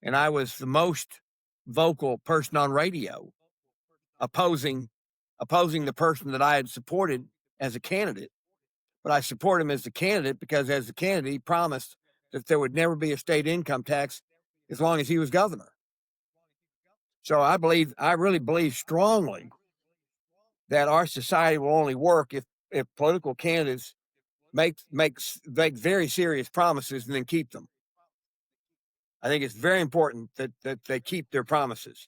And I was the most vocal person on radio opposing opposing the person that I had supported as a candidate. But I support him as a candidate because as a candidate, he promised that there would never be a state income tax as long as he was governor. So I really believe strongly that our society will only work if political candidates make very serious promises and then keep them. I think it's very important that they keep their promises.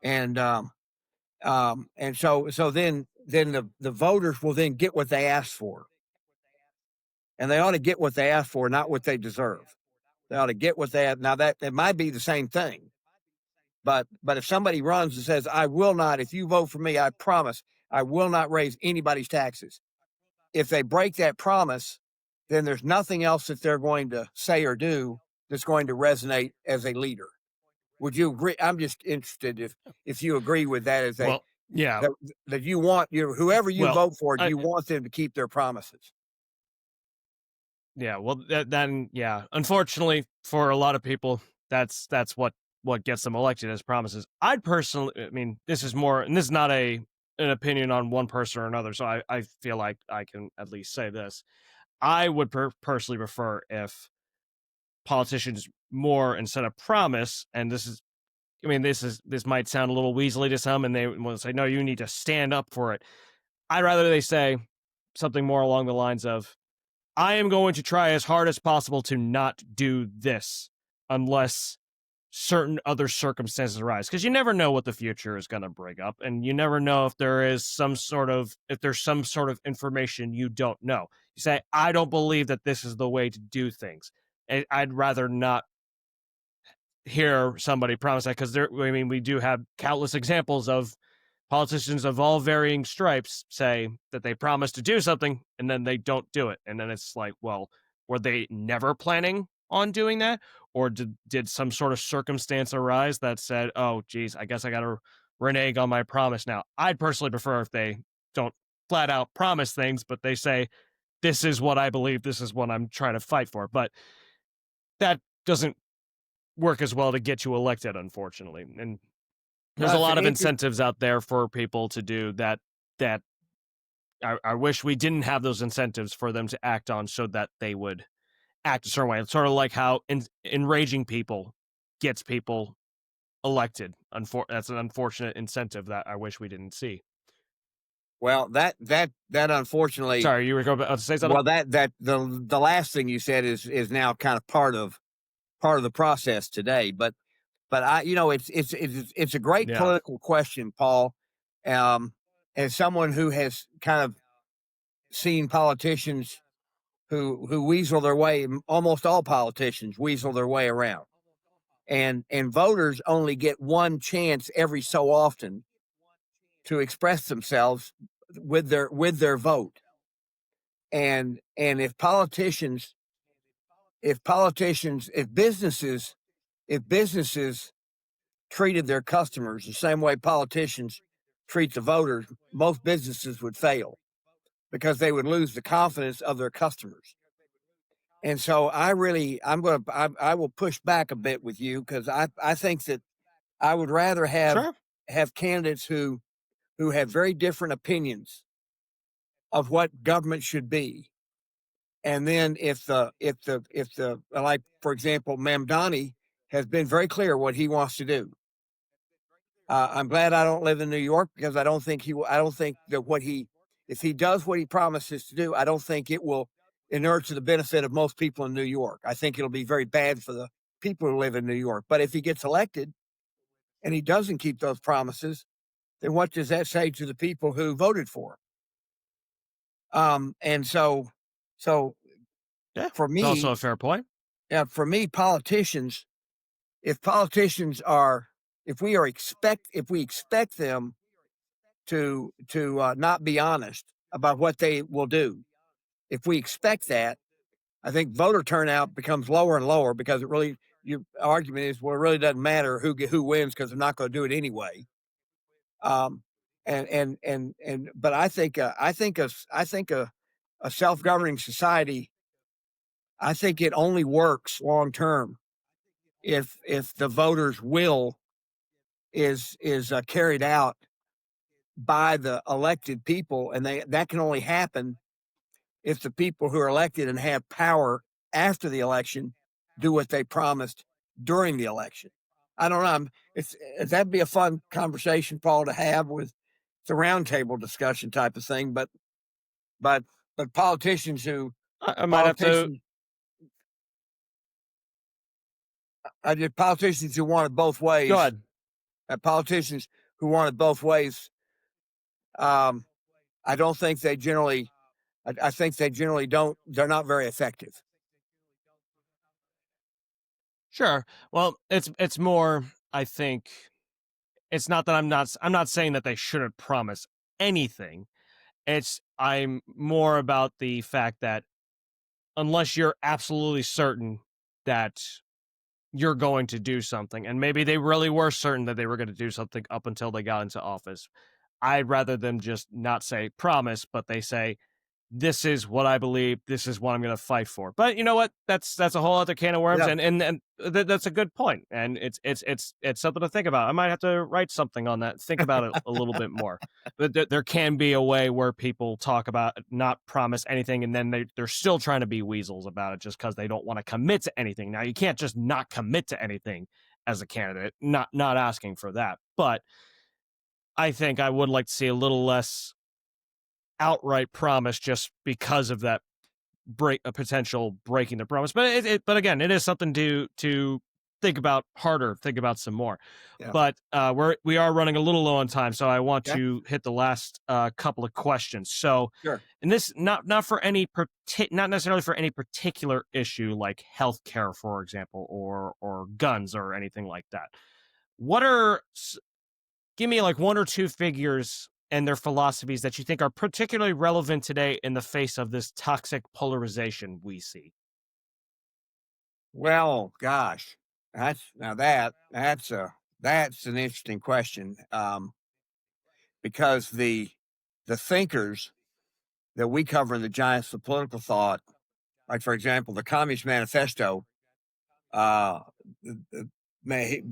And so then the voters will then get what they asked for, and they ought to get what they asked for, not what they deserve. They ought to get what they have. Now that it might be the same thing, but if somebody runs and says, "I will not," if you vote for me, I promise I will not raise anybody's taxes. If they break that promise, then there's nothing else that they're going to say or do that's going to resonate as a leader. Would you agree? I'm just interested if you agree with that as a well, yeah, that, that you want your whoever you well, vote for, do I, you want them to keep their promises? yeah, well, then yeah. Unfortunately, for a lot of people, that's what gets them elected as promises. I'd personally, I mean, this is more, and this is not an opinion on one person or another. So I feel like I can at least say this. I would personally prefer if politicians more instead of promise, and this is, I mean, this might sound a little weaselly to some, and they will say, no, you need to stand up for it. I'd rather they say something more along the lines of, I am going to try as hard as possible to not do this unless certain other circumstances arise, because you never know what the future is going to bring up, and you never know if there's some sort of information you don't know. You say, I don't believe that this is the way to do things. I'd rather not hear somebody promise that, because we do have countless examples of politicians of all varying stripes say that they promise to do something and then they don't do it. And then it's like, well, were they never planning on doing that? Or did some sort of circumstance arise that said, oh, geez, I guess I got to renege on my promise now? I'd personally prefer if they don't flat out promise things, but they say, this is what I believe, this is what I'm trying to fight for. But that doesn't work as well to get you elected, unfortunately. And there's a It's lot of interesting. incentives out there for people to do that. That I wish we didn't have those incentives for them to act on, so that they would act a certain way. It's sort of like how enraging people gets people elected. That's an unfortunate incentive that I wish we didn't see. Well, that unfortunately, Sorry, you were about to say something? well, that the last thing you said is now kind of part of the process today. But it's a great Yeah, political question, Paul. Um, as someone who has kind of seen politicians who weasel their way, almost all politicians weasel their way around, and voters only get one chance every so often to express themselves with their vote. And if businesses treated their customers the same way politicians treat the voters, most businesses would fail because they would lose the confidence of their customers. And so I will push back a bit with you, because I think that I would rather sure. have candidates who have very different opinions of what government should be. And then if the like, for example, Mamdani has been very clear what he wants to do. I'm glad I don't live in New York, because I don't think that if he does what he promises to do, I don't think it will inure to the benefit of most people in New York. I think it'll be very bad for the people who live in New York. But if he gets elected and he doesn't keep those promises, then what does that say to the people who voted for him? And so Yeah, for it's also me, a fair point. politicians, if politicians are, if we expect them to not be honest about what they will do, if we expect that, I think voter turnout becomes lower and lower, because your argument is, well, it really doesn't matter who wins, because they're not going to do it anyway. Um, but I think a self governing society, I think it only works long term if the voters' will is carried out by the elected people, and that can only happen if the people who are elected and have power after the election do what they promised during the election. I don't know. That'd be a fun conversation, Paul, to have with the roundtable discussion type of thing. But but I might have to politicians I did politicians who want it both go ways. ahead. Politicians who want it both ways. Um, I don't think they generally. I think they generally don't. They're not very effective. Sure. Well, it's more, I think it's not that I'm not saying that they shouldn't promise anything. I'm more about the fact that unless you're absolutely certain that you're going to do something, and maybe they really were certain that they were going to do something up until they got into office, I'd rather them just not say promise, but they say, this is what I believe. This is what I'm going to fight for. But you know what? That's a whole other can of worms, Yeah. and that's a good point, and it's something to think about. I might have to write something on that. Think about it a little bit more. But there can be a way where people talk about not promise anything, and then they're still trying to be weasels about it just because they don't want to commit to anything. Now you can't just not commit to anything as a candidate. Not asking for that, but I think I would like to see a little less outright promise just because of that a potential breaking the promise. But but again, it is something to think about some more. Yeah. But we are running a little low on time, so I want Okay. to hit the last couple of questions. So, Sure. and this not for any not necessarily for any particular issue like healthcare, for example, or guns or anything like that. What are give me like one or two figures and their philosophies that you think are particularly relevant today in the face of this toxic polarization we see. Well, gosh, that's an interesting question, because the thinkers that we cover in the Giants of Political Thought, like for example, the Communist Manifesto, uh,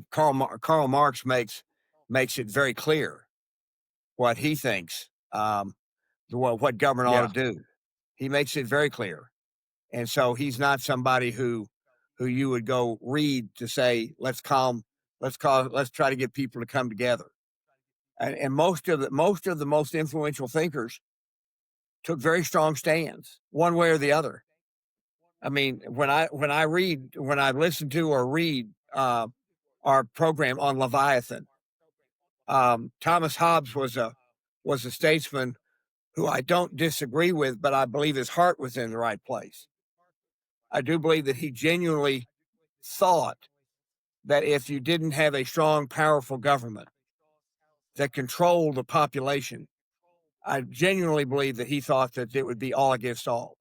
Karl Marx makes it very clear what he thinks, what government ought to Yeah. do. He makes it very clear. And so he's not somebody who you would go read to say, let's try to get people to come together. And most of the most influential thinkers took very strong stands, one way or the other. I mean, when I listen to or read our program on Leviathan, Thomas Hobbes was a statesman who I don't disagree with, but I believe his heart was in the right place. I do believe that he genuinely thought that if you didn't have a strong, powerful government that controlled the population, I genuinely believe that he thought that it would be all against all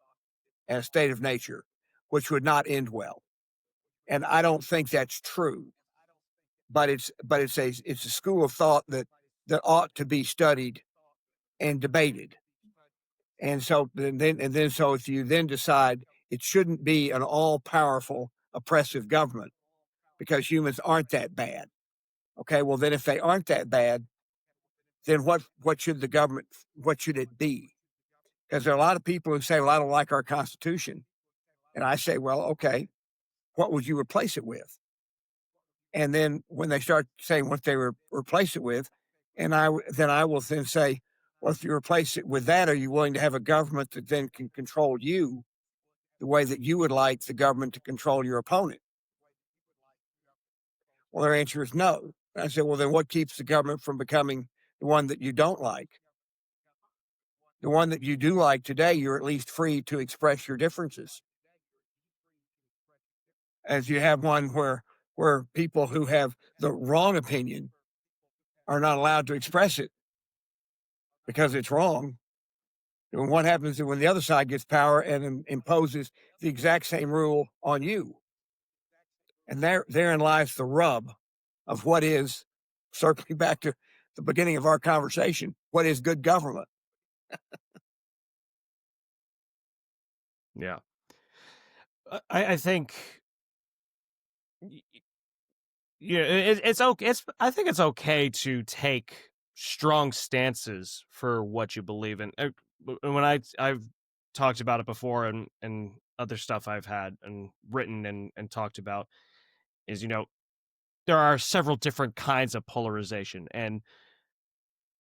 and a state of nature, which would not end well. And I don't think that's true, but it's a school of thought that ought to be studied and debated. And so so if you then decide it shouldn't be an all powerful oppressive government because humans aren't that bad. Okay, well then if they aren't that bad, then what should the government what should it be? Because there are a lot of people who say, well, I don't like our constitution. And I say, well, okay, what would you replace it with? And then when they start saying what they replace it with, then I will then say, well, if you replace it with that, are you willing to have a government that then can control you the way that you would like the government to control your opponent? Well, their answer is no. I said, well, then what keeps the government from becoming the one that you don't like? The one that you do like today, you're at least free to express your differences. As you have one where people who have the wrong opinion are not allowed to express it because it's wrong. And what happens when the other side gets power and imposes the exact same rule on you? And therein lies the rub of what is, circling back to the beginning of our conversation, what is good government? Yeah. I think yeah, it's okay. I think it's okay to take strong stances for what you believe in. When I've talked about it before, and other stuff I've had and written and talked about is there are several different kinds of polarization, and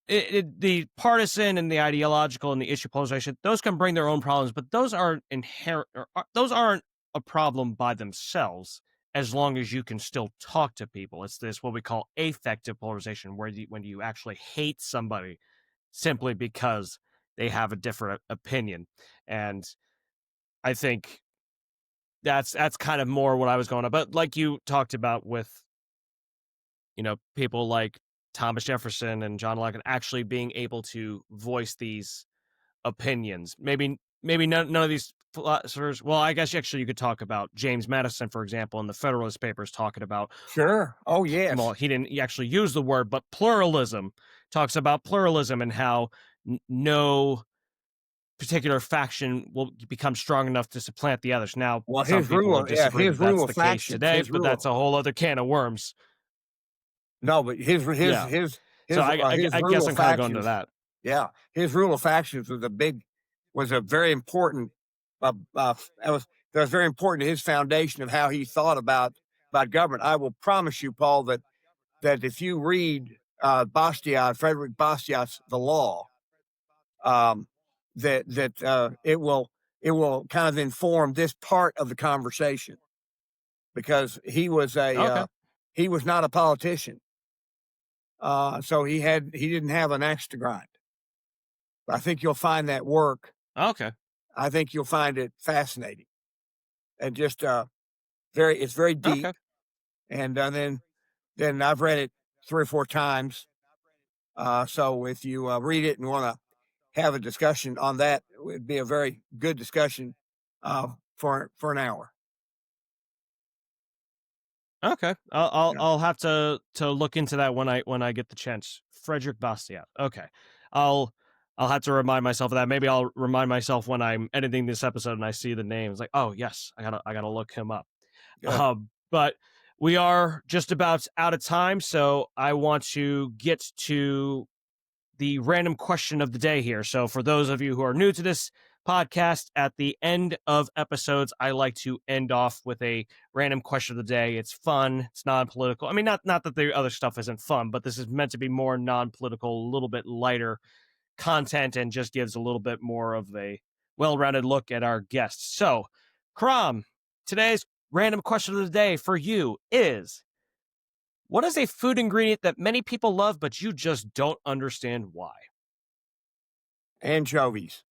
the partisan and the ideological and the issue polarization, those can bring their own problems, but those aren't inherent, those aren't a problem by themselves as long as you can still talk to people. It's this what we call affective polarization, where when you actually hate somebody simply because they have a different opinion. And I think that's kind of more what I was going on. But like you talked about with people like Thomas Jefferson and John Locke actually being able to voice these opinions. Maybe none of these philosophers. Well, I guess actually you could talk about James Madison, for example, in the Federalist Papers, talking about, Sure. Oh, well, yes. he didn't actually use the word, but pluralism, talks about pluralism and how no particular faction will become strong enough to supplant the others. Now, Well, some people will disagree his that rule that's of the case factions, today, but that's a whole other can of worms. no, but Yeah. So his I rule guess of I'm kind of going to factions, that. yeah, his rule of factions was a very important, that was very important to his foundation of how he thought about government. I will promise you, Paul, that if you read Frederick Bastiat's The Law, um, it will kind of inform this part of the conversation. because Okay. he was not a politician. So he didn't have an axe to grind. I think you'll find that work. Okay. I think you'll find it fascinating and just it's very Okay. deep. And then I've read it 3 or 4 times. So if you read it and want to have a discussion on that, it would be a very good discussion for an hour. Okay. I'll Yeah. I'll have to look into that when I get the chance. Frederick Bastiat. Okay. I'll I'll have to remind myself of that. Maybe I'll remind myself when I'm editing this episode and I see the name. It's like, oh yes, I gotta look him up. Good. But we are just about out of time, so I want to get to the random question of the day here. So, for those of you who are new to this podcast, at the end of episodes, I like to end off with a random question of the day. It's fun, it's non political. I mean, not that the other stuff isn't fun, but this is meant to be more non political, a little bit lighter content, and just gives a little bit more of a well rounded look at our guests. So, Crom, today's random question of the day for you is: what is a food ingredient that many people love, but you just don't understand why? Anchovies.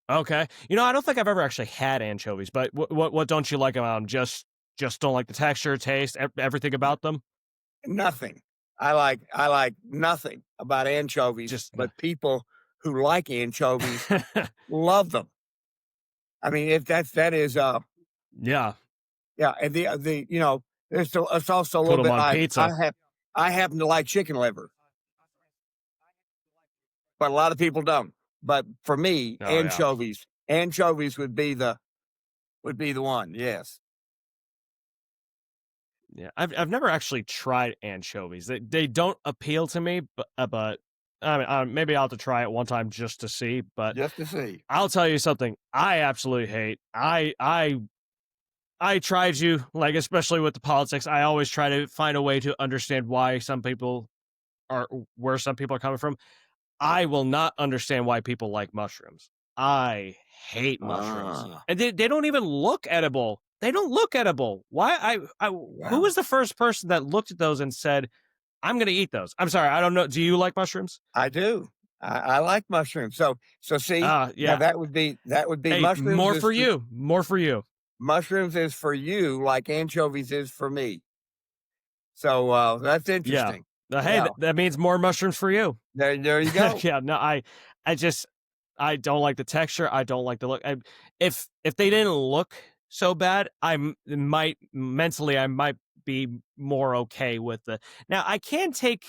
Okay. I don't think I've ever actually had anchovies, but what don't you like about them? Just don't like the texture, taste, everything about them? Nothing. I like nothing about anchovies, Just but people who like anchovies love them. I mean, if that is yeah. yeah, and it's also a Put little them bit on like pizza. I happen to like chicken liver, but a lot of people don't. But for me, Oh yeah. anchovies would be the one. Yes. Yeah. I've never actually tried anchovies. They don't appeal to me, but I mean, maybe I'll have to try it one time just to see. But Just to see. I'll tell you something I absolutely hate. I tried to, like, especially with the politics, I always try to find a way to understand why some people are where some people are coming from. I will not understand why people like mushrooms. I hate mushrooms. Ah, And they don't even look edible. They don't look edible. Why who wow. was the first person that looked at those and said, "I'm going to eat those"? I'm sorry, I don't know. Do you like mushrooms? I do. I like mushrooms. So see, now Yeah. that would be Hey, more for you. More for you. mushrooms is for you like anchovies is for me. So that's Yeah. interesting. Hey, Yeah. that means more mushrooms for you. There you go. Yeah, no, I just I don't like the texture. I don't like the look. If they didn't look so bad, I might be more okay with the. Now I can take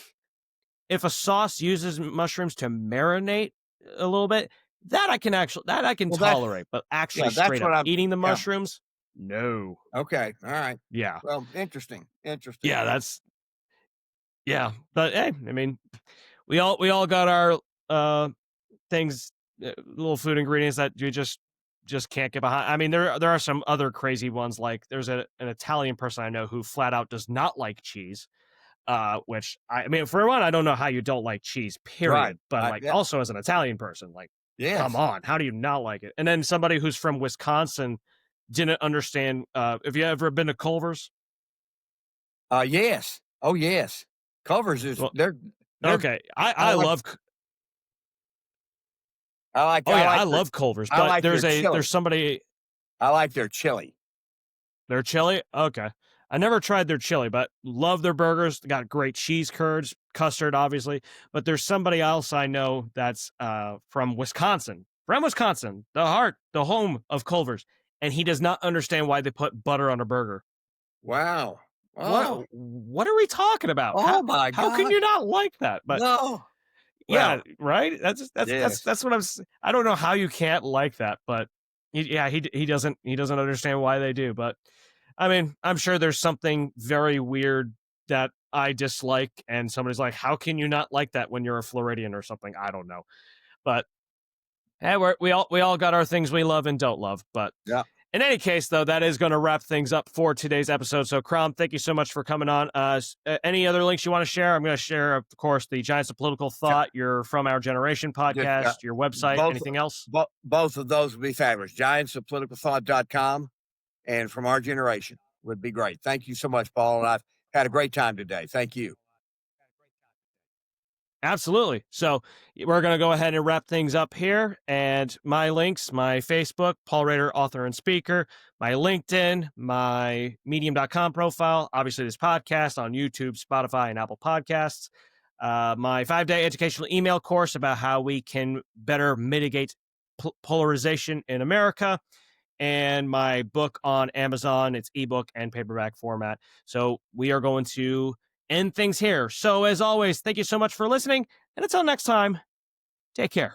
if a sauce uses mushrooms to marinate a little bit. That I can Well, that's tolerate, but actually yeah, that's straight up what I'm eating the yeah. mushrooms, no. Okay. All right. Yeah, Well, interesting. Interesting. yeah, yeah. But hey, I mean, we all got our things, little food ingredients that you just can't get behind. I mean, there are some other crazy ones. Like there's an Italian person I know who flat out does not like cheese. Which I mean, for one, I don't know how you don't like cheese, Right. period. But like, Yeah. also as an Italian person, like, come Yes. on, how do you not like it? And then somebody who's from Wisconsin didn't understand. Have you ever been to Culver's? Yes. Oh, yes. Covers is Well, they're okay, I I like love. I like Oh I yeah, I like their love Culver's, I but like their there's chili. somebody. I like their chili. Their chili? Okay. I never tried their chili, but love their burgers. They got great cheese curds, custard, obviously. But there's somebody else I know that's from Wisconsin. From Wisconsin, the home of Culver's. And he does not understand why they put butter on a burger. Wow. Oh. What are we talking about? Oh my How can gosh. you not like that? But No. yeah, Well, right? yes. That's what I don't know how you can't like that, but he doesn't understand why they do, but I mean, I'm sure there's something very weird that I dislike and somebody's like, "How can you not like that when you're a Floridian or something?" I don't know. But hey, we all got our things we love and don't love, but Yeah. in any case, though, that is going to wrap things up for today's episode. So, Crom, thank you so much for coming on. Any other links you want to share? I'm going to share, of course, the Giants of Political Thought, your From Our Generation Just, podcast, your website, both anything else? both of those would be fabulous. Giantsofpoliticalthought.com and from our generation would be great. Thank you so much, Paul. And I've had a great time today. Thank you. Absolutely. So we're going to go ahead and wrap things up here. And my links, my Facebook, Paul Rader, author and speaker, my LinkedIn, my medium.com profile, obviously this podcast on YouTube, Spotify, and Apple Podcasts, my 5-day educational email course about how we can better mitigate polarization in America, and my book on Amazon. It's ebook and paperback format. So we are going to end things here. So as always, thank you so much for listening. And until next time, take care.